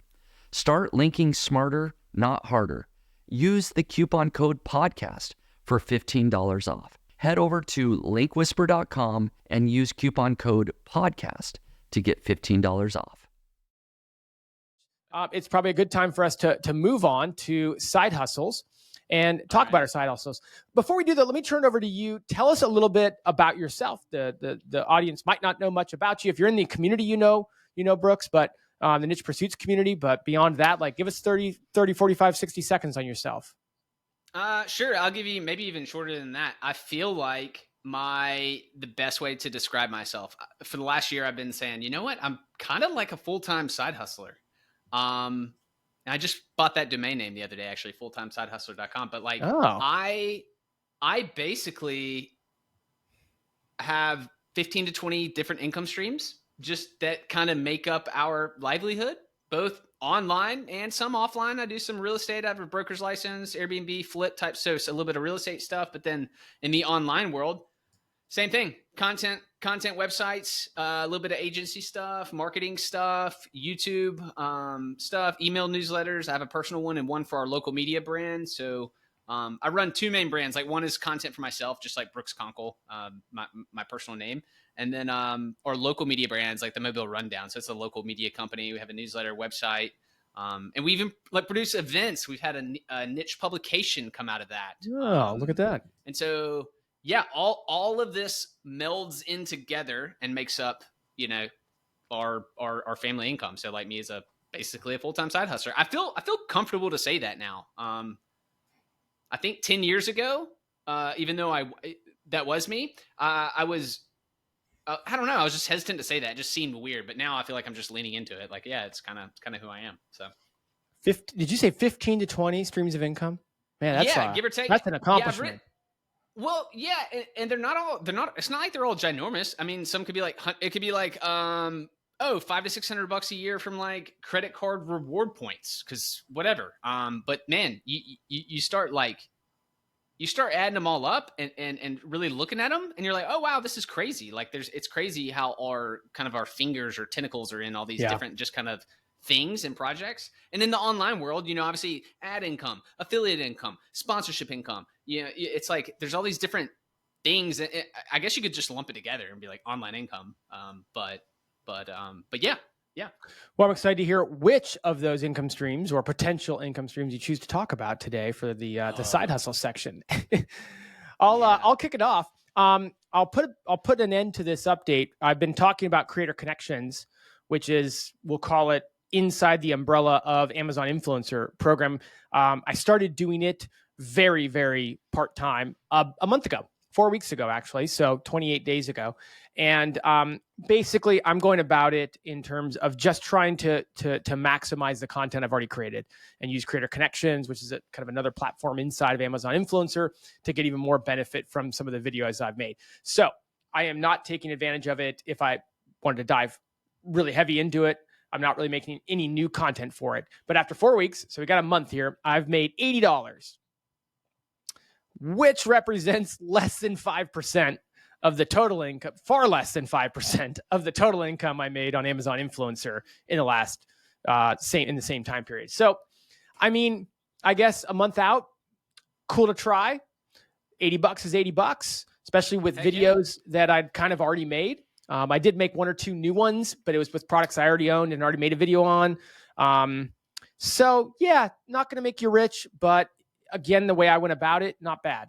Start linking smarter, not harder. Use the coupon code PODCAST for $15 off. Head over to linkwhisper.com and use coupon code PODCAST to get $15 off. It's probably a good time for us to move on to side hustles and talk about our side hustles. Before we do that, let me turn it over to you. Tell us a little bit about yourself. The audience might not know much about you. If you're in the community, you know Brooks, but the Niche Pursuits community. But beyond that, give us 30, 45, 60 seconds on yourself. Sure. I'll give you maybe even shorter than that. I feel like the best way to describe myself for the last year, I've been saying, you know what? I'm kind of like a full-time side hustler. And I just bought that domain name the other day, actually, fulltimesidehustler.com. But I basically have 15 to 20 different income streams just that kind of make up our livelihood, both online and some offline. I do some real estate. I have a broker's license, Airbnb, flip type. So it's a little bit of real estate stuff. But then in the online world, same thing. Content websites, a little bit of agency stuff, marketing stuff, YouTube stuff, email newsletters. I have a personal one and one for our local media brand. So I run two main brands. One is content for myself, just like Brooks Conkle, my personal name. And then our local media brands like the Mobile Rundown. So it's a local media company. We have a newsletter website. And we even produce events. We've had a niche publication come out of that. Oh, look at that. And so, yeah, all of this melds in together and makes up, our family income. So me as basically a full-time side hustler. I feel comfortable to say that now. I think 10 years ago, even though that was me, I was, I don't know. I was just hesitant to say that. It just seemed weird. But now I feel like I'm just leaning into it. It's kind of who I am. So, did you say 15 to 20 streams of income? Man, that's give or take. That's an accomplishment. And they're not. It's not like they're all ginormous. I mean, some could be it could be $500 to $600 a year from like credit card reward points, because whatever. But man, you start adding them all up and really looking at them, and you're like, oh wow, this is crazy. Like it's crazy how our fingers or tentacles are in all these different just kind of things and projects. And in the online world, obviously ad income, affiliate income, sponsorship income. It's like there's all these different things. I guess you could just lump it together and be like online income. But yeah. Well, I'm excited to hear which of those income streams or potential income streams you choose to talk about today for the side hustle section. I'll kick it off. I'll put an end to this update. I've been talking about Creator Connections, which is, we'll call it inside the umbrella of Amazon Influencer Program. I started doing it very, very part-time a month ago. 4 weeks ago, actually, so 28 days ago. And basically, I'm going about it in terms of just trying to maximize the content I've already created and use Creator Connections, which is kind of another platform inside of Amazon Influencer, to get even more benefit from some of the videos I've made. So I am not taking advantage of it. If I wanted to dive really heavy into it, I'm not really making any new content for it. But after 4 weeks, so we got a month here, I've made $80. Which represents less than 5% of the total income, far less than 5% of the total income I made on Amazon Influencer in the last in the same time period. So, I mean, I guess a month out, cool to try. $80 is $80, especially with videos that I'd kind of already made. I did make 1 or 2 new ones, but it was with products I already owned and already made a video on. So yeah, not going to make you rich, but again, the way I went about it, not bad.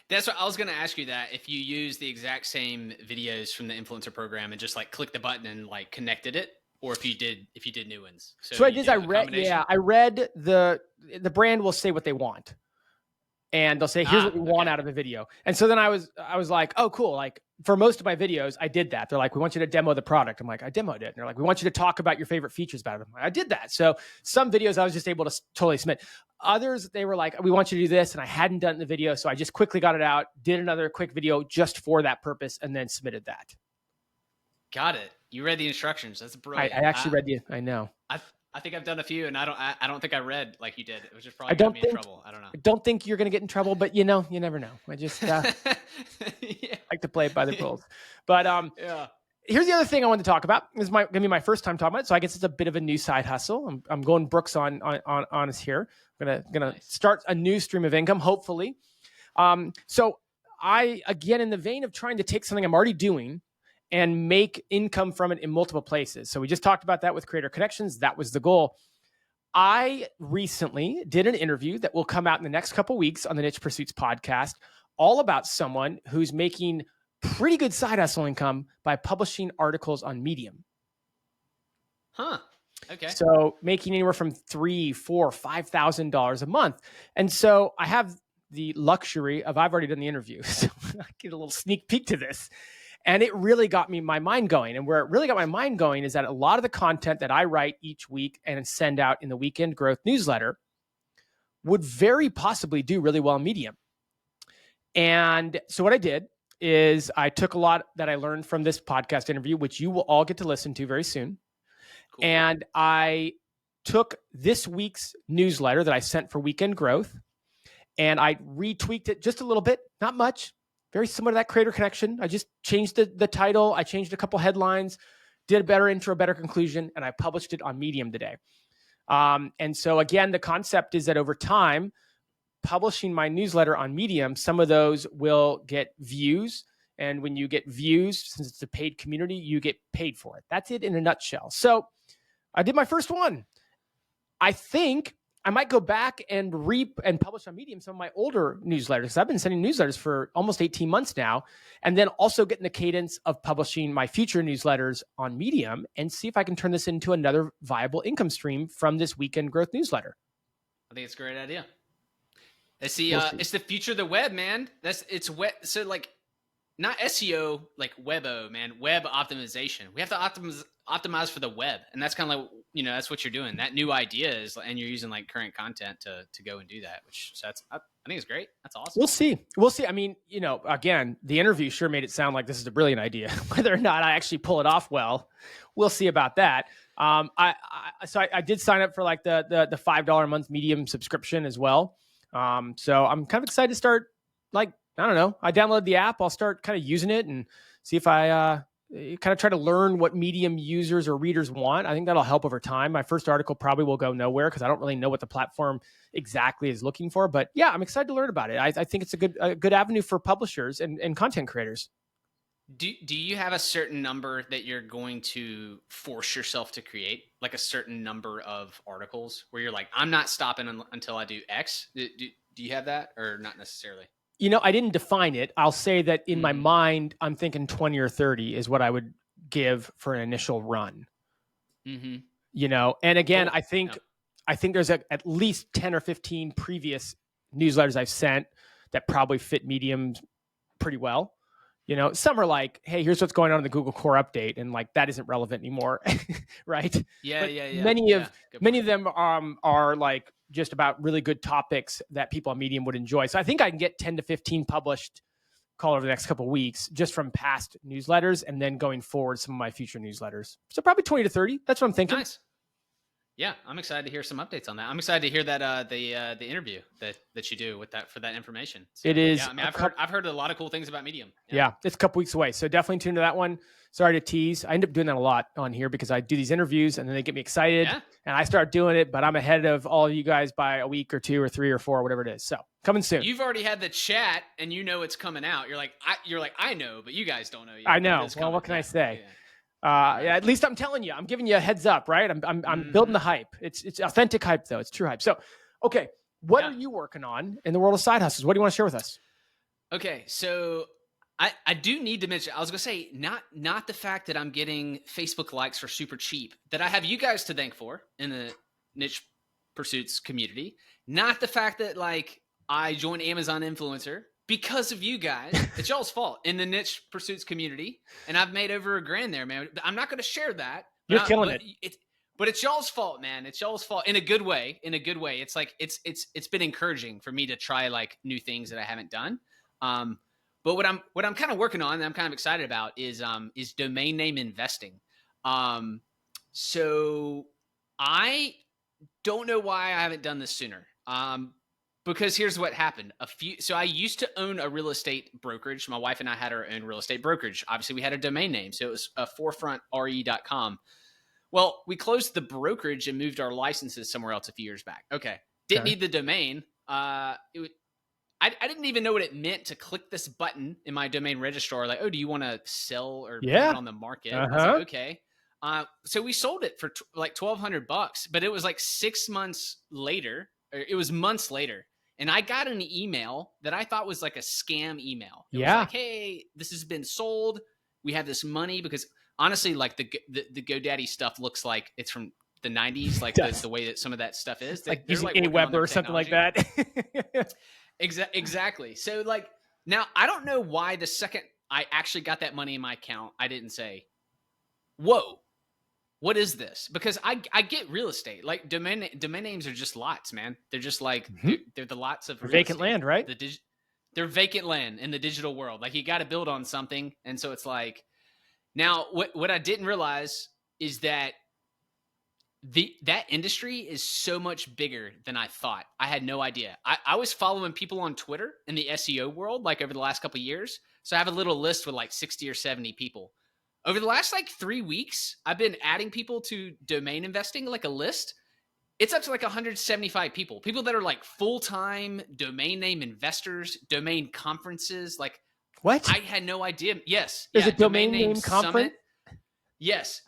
That's what I was going to ask you, that if you use the exact same videos from the influencer program and just like click the button and like connected it, or if you did new ones. So I did. I read the brand will say what they want, and they'll say, here's what we want out of the video. And so then I was like, oh, cool. Like for most of my videos, I did that. They're like, we want you to demo the product. I'm like, I demoed it. And they're like, we want you to talk about your favorite features about it. I'm like, I did that. So some videos I was just able to totally submit. Others, they were like, we want you to do this. And I hadn't done the video. So I just quickly got it out, did another quick video just for that purpose, and then submitted that. Got it. You read the instructions. That's brilliant. I actually read I know. I think I've done a few, and I don't think I read like you did. It was just probably got me in trouble. I don't know. I don't think you're going to get in trouble, but you never know. I just like to play it by the rules. But here's the other thing I wanted to talk about. This is going to be my first time talking about it, so I guess it's a bit of a new side hustle. I'm going Brooks on us here. I'm gonna start a new stream of income, hopefully. So I, again, in the vein of trying to take something I'm already doing and make income from it in multiple places. So we just talked about that with Creator Connections. That was the goal. I recently did an interview that will come out in the next couple of weeks on the Niche Pursuits podcast, all about someone who's making pretty good side hustle income by publishing articles on Medium. Huh. Okay. So making anywhere from $3,000, $4,000, $5,000 a month. And so I have the luxury of, I've already done the interview, so I get a little sneak peek to this. And it really got my mind going. And where it really got my mind going is that a lot of the content that I write each week and send out in the Weekend Growth newsletter would very possibly do really well on Medium. And so what I did is I took a lot that I learned from this podcast interview, which you will all get to listen to very soon. Cool. And I took this week's newsletter that I sent for Weekend Growth, and I retweaked it just a little bit, not much. Very similar to that Creator Connection. I just changed the title. I changed a couple headlines, did a better intro, better conclusion, and I published it on Medium today. And so again, the concept is that over time, publishing my newsletter on Medium, some of those will get views. And when you get views, since it's a paid community, you get paid for it. That's it in a nutshell. So I did my first one. I think I might go back and publish on Medium some of my older newsletters, because I've been sending newsletters for almost 18 months now, and then also get in the cadence of publishing my future newsletters on Medium and see if I can turn this into another viable income stream from this Weekend Growth newsletter. I think it's a great idea. It's the future of the web, man. It's web. So like not SEO, like webo, man, web optimization. We have to optimize for the web. And that's kind of like, that's what you're doing. That new idea is, and you're using like current content to go and do that, which I think it's great. That's awesome. We'll see. I mean, again, the interview sure made it sound like this is a brilliant idea. Whether or not I actually pull it off well, we'll see about that. I did sign up for like the $5 a month Medium subscription as well. So I'm kind of excited to start, like, I don't know. I downloaded the app. I'll start kind of using it and see if I kind of try to learn what Medium users or readers want. I think that'll help over time. My first article probably will go nowhere because I don't really know what the platform exactly is looking for. But yeah, I'm excited to learn about it. I think it's a good avenue for publishers and content creators. Do you have a certain number that you're going to force yourself to create, like a certain number of articles where you're like, I'm not stopping until I do X? Do you have that, or not necessarily? I didn't define it. I'll say that in my mind, I'm thinking 20 or 30 is what I would give for an initial run. And again, cool. I think there's at least 10 or 15 previous newsletters I've sent that probably fit Medium pretty well. Some are like, hey, here's what's going on in the Google Core update. And like, that isn't relevant anymore. Right. Yeah. Many of them are like just about really good topics that people on Medium would enjoy. So I think I can get 10 to 15 published over the next couple of weeks just from past newsletters, and then going forward, some of my future newsletters. So probably 20 to 30. That's what I'm thinking. Nice. Yeah, I'm excited to hear some updates on that. I'm excited to hear that the interview that you do with that for that information. So, it is. Yeah, I mean, I've heard a lot of cool things about Medium. Yeah, it's a couple weeks away, so definitely tune to that one. Sorry to tease. I end up doing that a lot on here because I do these interviews and then they get me excited, and I start doing it. But I'm ahead of all of you guys by a week or 2 or 3 or 4, whatever it is. So coming soon. You've already had the chat, and it's coming out. You're like, I know, but you guys don't know yet. I know. Well, what can I say? At least I'm telling you, I'm giving you a heads up, right? I'm building the hype. It's authentic hype though. It's true hype. So, okay. What are you working on in the world of side hustles? What do you want to share with us? Okay. So I do need to mention, I was going to say, not the fact that I'm getting Facebook likes for super cheap, that I have you guys to thank for in the niche pursuits community. Not the fact that like I joined Amazon Influencer because of you guys. It's y'all's fault in the niche pursuits community. And I've made over $1,000 there, man. I'm not going to share that. You're killing it. But it's y'all's fault, man. It's y'all's fault in a good way. In a good way. It's like, it's been encouraging for me to try like new things that I haven't done. But what I'm kind of working on and I'm kind of excited about is domain name investing. So I don't know why I haven't done this sooner. Because here's what happened. So I used to own a real estate brokerage. My wife and I had our own real estate brokerage. Obviously, we had a domain name. So it was forefrontre.com. Well, we closed the brokerage and moved our licenses somewhere else a few years back. Okay. Didn't need the domain. I didn't even know what it meant to click this button in my domain registrar. Like, oh, do you want to sell or put it on the market? I was like, okay. So we sold it for like $1,200, but it was like 6 months later. Or it was months later. And I got an email that I thought was like a scam email. It was like, hey, this has been sold. We have this money, because honestly, like the GoDaddy stuff looks like it's from the 90s, like the way that some of that stuff is. Like using Aweber or something like that. Exactly. So like now I don't know why the second I actually got that money in my account, I didn't say, whoa, what is this? Because I get real estate. Like domain names are just lots, man. They're just like they're the lots of vacant land, right? They're vacant land in the digital world. Like you got to build on something, and so it's like now what I didn't realize is that that industry is so much bigger than I thought. I had no idea. I was following people on Twitter in the SEO world like over the last couple of years. So I have a little list with like 60 or 70 people. Over the last like 3 weeks, I've been adding people to domain investing, like a list. It's up to like 175 people that are like full-time domain name investors, domain conferences. Like what? I had no idea. Yes. There's a domain name conference. Summit. Yes.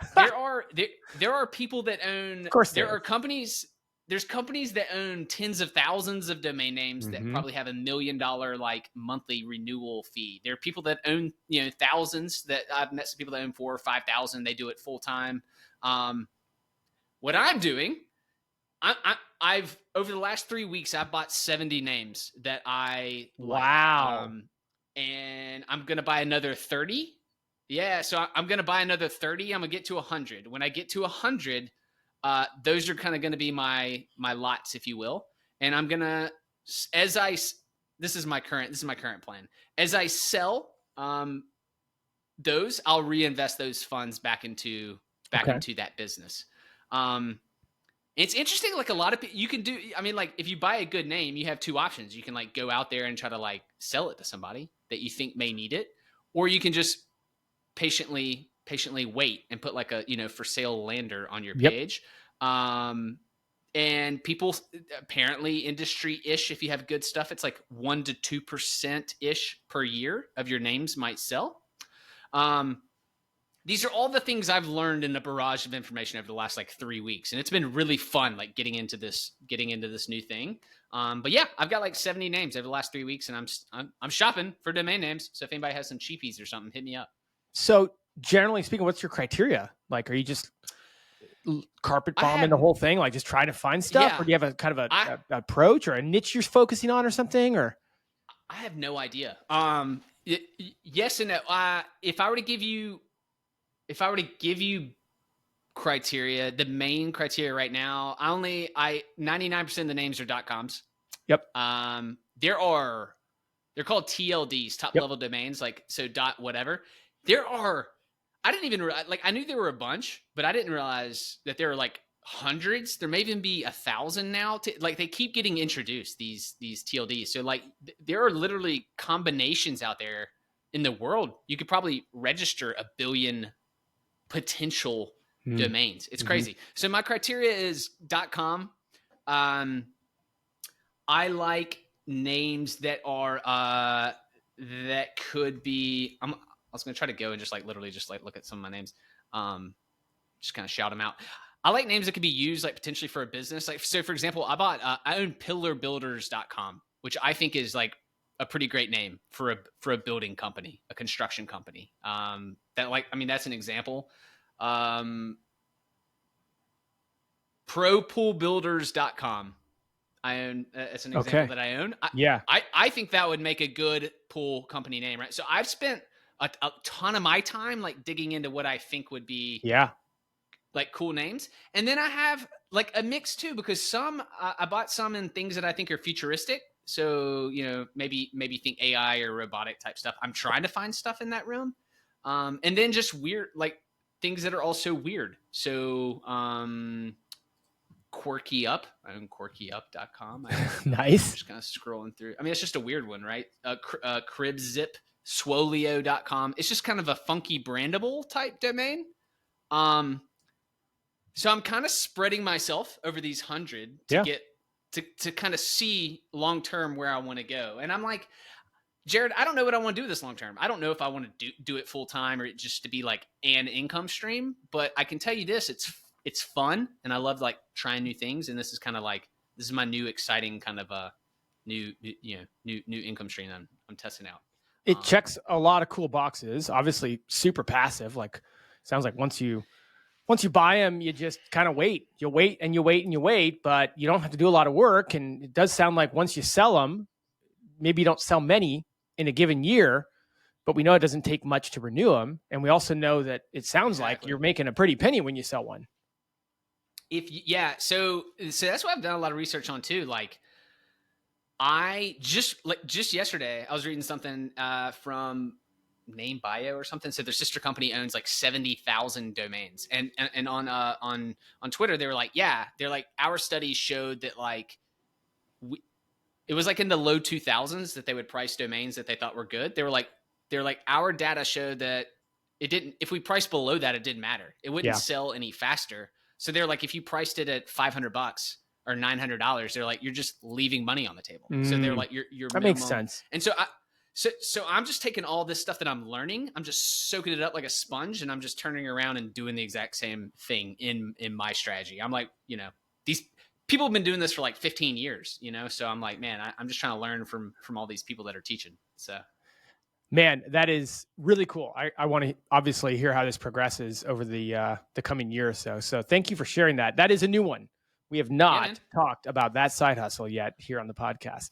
There are people that own, of course there are companies. There's companies that own tens of thousands of domain names that probably have $1 million like monthly renewal fee. There are people that own, thousands. That I've met some people that own 4,000 or 5,000. They do it full time. What I'm doing, I've over the last 3 weeks, I've bought 70 names that I wow. and I'm going to buy another 30. Yeah. So I'm going to buy another 30. I'm going to get to 100. When I get to 100, those are kind of going to be my lots, if you will. And I'm going to, this is my current plan. As I sell, those, I'll reinvest those funds back into that business. It's interesting. Like a lot of people, you can do, I mean, like if you buy a good name, you have two options. You can like go out there and try to like sell it to somebody that you think may need it, or you can just patiently wait and put like a, for sale lander on your page. And people apparently industry-ish, if you have good stuff, it's like 1% to 2% ish per year of your names might sell. These are all the things I've learned in a barrage of information over the last like 3 weeks. And it's been really fun, like getting into this new thing. But yeah, I've got like 70 names over the last 3 weeks, and I'm shopping for domain names. So if anybody has some cheapies or something, hit me up. So generally speaking, what's your criteria? Like, are you just carpet bombing the whole thing, like just trying to find stuff, or do you have a kind of a approach or a niche you're focusing on or something? Or I have no idea. Yes and no. If I were to give you criteria, the main criteria right now, 99% of the names are .coms. Yep. They're called TLDs, top level domains, like so dot whatever. I didn't even realize, like I knew there were a bunch, but I didn't realize that there are like hundreds. There may even be 1,000 now. Like they keep getting introduced, these TLDs. So like there are literally combinations out there in the world. You could probably register 1 billion potential domains. It's crazy. So my criteria is .com. I like names that are that could be. I was going to try to go and just like literally just like look at some of my names, just kind of shout them out. I like names that could be used like potentially for a business. Like, so for example, I own pillarbuilders.com, which I think is like a pretty great name for a building company, a construction company. That's an example. Propoolbuilders.com. I own, it's an example that I own. I think that would make a good pool company name, right? So I've spent a ton of my time like digging into what I think would be like cool names. And then I have like a mix too, because some I bought some in things that I think are futuristic. So, maybe think AI or robotic type stuff. I'm trying to find stuff in that realm. And then just weird, like things that are also weird. So, Quirky Up. I own quirkyup.com. Nice. I'm just kind of scrolling through. I mean, it's just a weird one, right? Cribzip. Swolio.com. It's just kind of a funky brandable type domain. So I'm kind of spreading myself over these 100 to get to kind of see long term where I want to go. And I'm like, Jared, I don't know what I want to do with this long term. I don't know if I want to do it full time or just to be like an income stream. But I can tell you this: it's fun, and I love like trying new things. And this is kind of like my new exciting kind of a new income stream I'm testing out. It checks a lot of cool boxes. Obviously, super passive. Like, sounds like once you buy them, you just kind of wait. You wait and you wait and you wait, but you don't have to do a lot of work. And it does sound like once you sell them, maybe you don't sell many in a given year, but we know it doesn't take much to renew them. And we also know that it sounds like you're making a pretty penny when you sell one. So that's what I've done a lot of research on too. Like, I just yesterday, I was reading something from Name Bio or something. So their sister company owns like 70,000 domains, and on Twitter they were like, our studies showed that like it was like in the low 2000s that they would price domains that they thought were good. They're like our data showed that it didn't. If we priced below that, it didn't matter. It wouldn't sell any faster. So they're like, if you priced it at $500 or $900, they're like, you're just leaving money on the table. So they're like, your that makes sense. And so I'm just taking all this stuff that I'm learning, I'm just soaking it up like a sponge, and I'm just turning around and doing the exact same thing in my strategy. I'm like, these people have been doing this for like 15 years, so I'm like, man, I'm just trying to learn from all these people that are teaching. So, man, that is really cool. I want to obviously hear how this progresses over the coming year or so. So thank you for sharing that. That is a new one. We have not talked about that side hustle yet here on the podcast.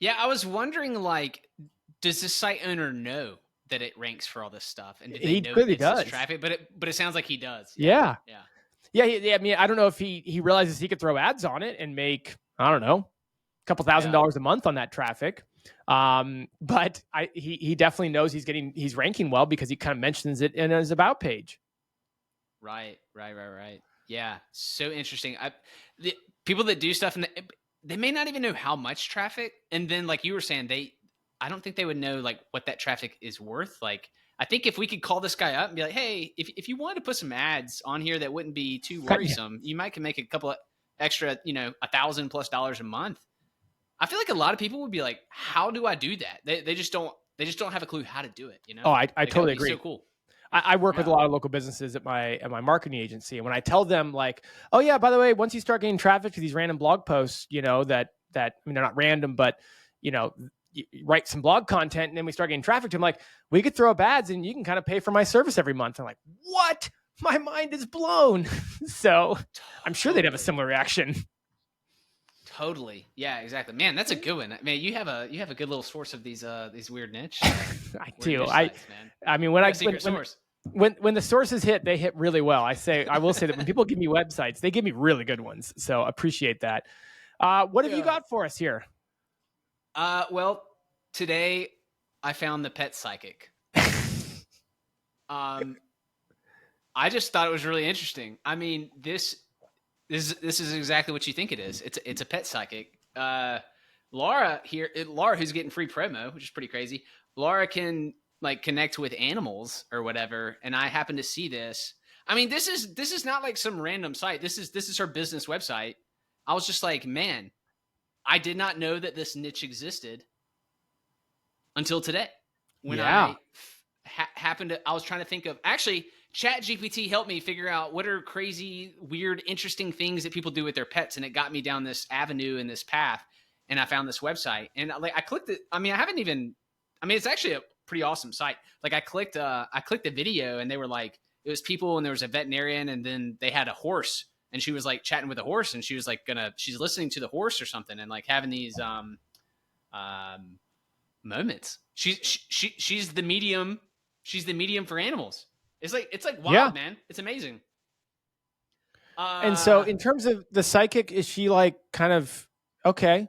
Yeah, I was wondering, like, does the site owner know that it ranks for all this stuff, and did they He know it clearly gets this does. traffic? But it sounds like he does. Yeah, Yeah. yeah, Yeah, I mean, I don't know if he realizes he could throw ads on it and make, I don't know, a couple yeah. $1,000s a month on that traffic. But he definitely knows he's ranking well because he kind of mentions it in his about page. Right. Yeah, so interesting. The people that do stuff and they may not even know how much traffic, and then like you were saying, I don't think they would know like what that traffic is worth. Like, I think if we could call this guy up and be like, hey, if you wanted to put some ads on here that wouldn't be too worrisome, you might can make a couple of extra, $1,000+ a month. I feel like a lot of people would be like, how do I do that? They just don't have a clue how to do it. Oh, I Like, totally agree. So cool. I work with a lot of local businesses at my marketing agency, and when I tell them like, oh yeah, by the way, once you start getting traffic to these random blog posts, that I mean they're not random, but you write some blog content, and then we start getting traffic to them, like we could throw up ads, and you can kind of pay for my service every month. I'm like, what? My mind is blown. So I'm sure they'd have a similar reaction. Totally. Yeah, exactly. Man, that's a good one. Man, you have a good little source of these weird niche. I do. Sites, I mean, source. When the sources hit, they hit really well. I will say that when people give me websites, they give me really good ones. So appreciate that. What have you got for us here? Well, today I found the pet psychic. I just thought it was really interesting. I mean, this is exactly what you think it is. It's a pet psychic. Laura, who's getting free promo, which is pretty crazy. Laura can like connect with animals or whatever, and I happen to see this. I mean, this is not like some random site. This is her business website. I was just like, man, I did not know that this niche existed until today. When I happened to, I was trying to think of, actually, ChatGPT helped me figure out what are crazy, weird, interesting things that people do with their pets, and it got me down this avenue and this path, and I found this website, and like I clicked it. I mean, it's actually a pretty awesome site. Like I clicked the video, and they were like, it was people, and there was a veterinarian, and then they had a horse, and she was like chatting with the horse, and she was like she's listening to the horse or something, and like having these moments. She's the medium. She's the medium for animals. It's like wild, man. It's amazing. And so in terms of the psychic, is she like kind of okay?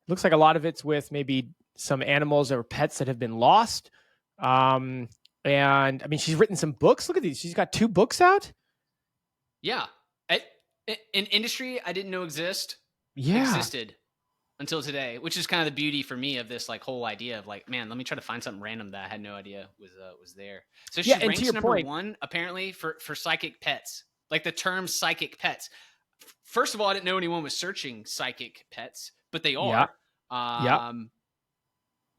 Looks like a lot of it's with maybe some animals or pets that have been lost. And I mean, she's written some books. Look at these. She's got 2 books out. Yeah. An industry I didn't know existed until today, which is kind of the beauty for me of this like whole idea of like, man, let me try to find something random that I had no idea was there. So she ranks number 1 apparently for psychic pets, like the term psychic pets. First of all, I didn't know anyone was searching psychic pets, but they are.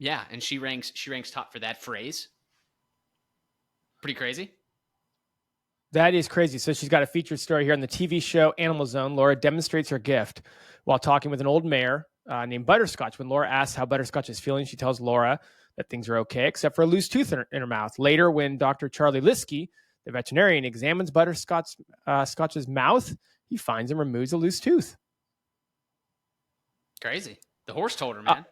Yeah, and she ranks top for that phrase. Pretty crazy. That is crazy. So she's got a featured story here on the TV show Animal Zone. Laura demonstrates her gift while talking with an old mare named Butterscotch. When Laura asks how Butterscotch is feeling, she tells Laura that things are okay, except for a loose tooth in her mouth. Later, when Dr. Charlie Liskey, the veterinarian, examines Butterscotch's mouth, he finds and removes a loose tooth. Crazy. The horse told her, man.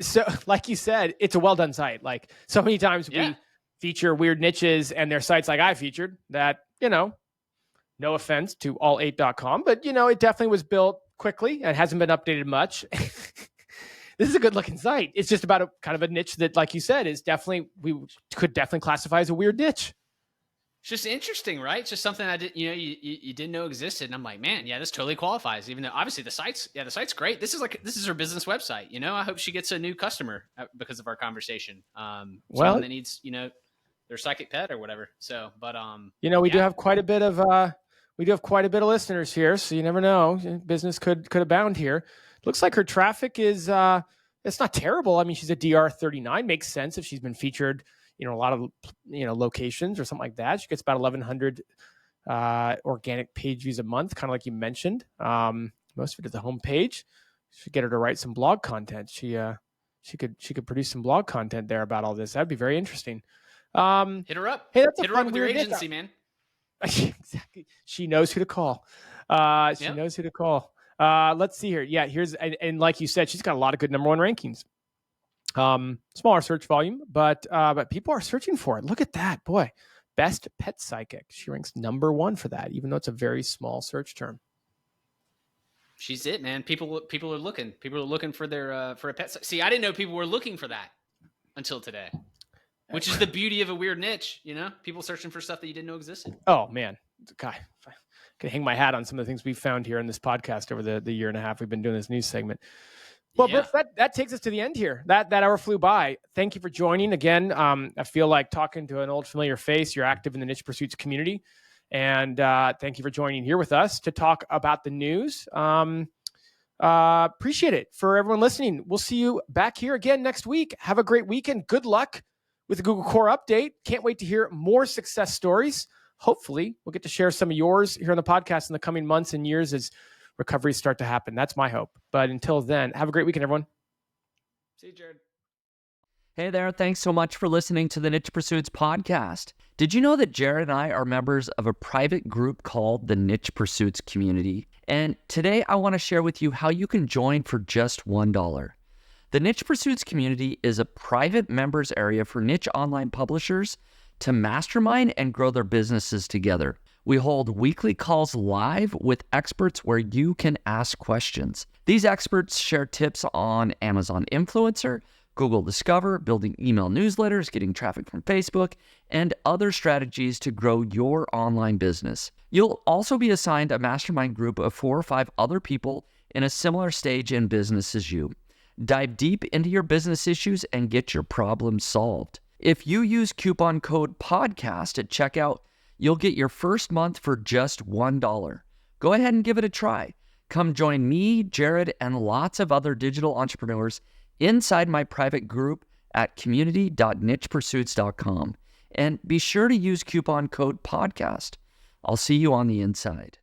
So, like you said, it's a well-done site. Like, so many times we feature weird niches, and there's sites like I featured that, no offense to all8.com, but, it definitely was built quickly and hasn't been updated much. This is a good-looking site. It's just about a kind of a niche that, like you said, we could definitely classify as a weird niche. It's just interesting, right? It's just something I did, you didn't know existed, and I'm like, man, yeah, this totally qualifies. Even though obviously the site's great. This is her business website. I hope she gets a new customer because of our conversation. Someone that needs, their psychic pet or whatever. So, but we do have quite a bit of listeners here, so you never know. Business could abound here. Looks like her traffic is it's not terrible. I mean, she's a DR39. Makes sense if she's been featured, a lot of locations or something like that. She gets about 1,100 organic page views a month, kind of like you mentioned. Most of it is the homepage. Should get her to write some blog content. She could produce some blog content there about all this. That'd be very interesting. Hit her up. Hey, that's hit her up with your agency, man. Exactly. She knows who to call. Knows who to call. Let's see here. Yeah, and like you said, she's got a lot of good number 1 rankings. Smaller search volume, but people are searching for it. Look at that, boy. Best pet psychic. She ranks number 1 for that, even though it's a very small search term. She's it, man. People are looking. People are looking for their for a pet. See, I didn't know people were looking for that until today, which is the beauty of a weird niche. You know, people searching for stuff that you didn't know existed. Oh man, God, I can hang my hat on some of the things we've found here in this podcast over the year and a half we've been doing this news segment. Well, yeah. Brooks, that takes us to the end here. That hour flew by. Thank you for joining again. I feel like talking to an old familiar face. You're active in the niche pursuits community. And thank you for joining here with us to talk about the news. Appreciate it for everyone listening. We'll see you back here again next week. Have a great weekend. Good luck with the Google Core Update. Can't wait to hear more success stories. Hopefully, we'll get to share some of yours here on the podcast in the coming months and years as recoveries start to happen. That's my hope. But until then, have a great weekend, everyone. See you, Jared. Hey there, thanks so much for listening to the Niche Pursuits podcast. Did you know that Jared and I are members of a private group called the Niche Pursuits Community? And today I want to share with you how you can join for just $1. The Niche Pursuits Community is a private members area for niche online publishers to mastermind and grow their businesses together. We hold weekly calls live with experts where you can ask questions. These experts share tips on Amazon Influencer, Google Discover, building email newsletters, getting traffic from Facebook, and other strategies to grow your online business. You'll also be assigned a mastermind group of 4 or 5 other people in a similar stage in business as you. Dive deep into your business issues and get your problems solved. If you use coupon code PODCAST at checkout, you'll get your first month for just $1. Go ahead and give it a try. Come join me, Jared, and lots of other digital entrepreneurs inside my private group at community.nichepursuits.com. And be sure to use coupon code PODCAST. I'll see you on the inside.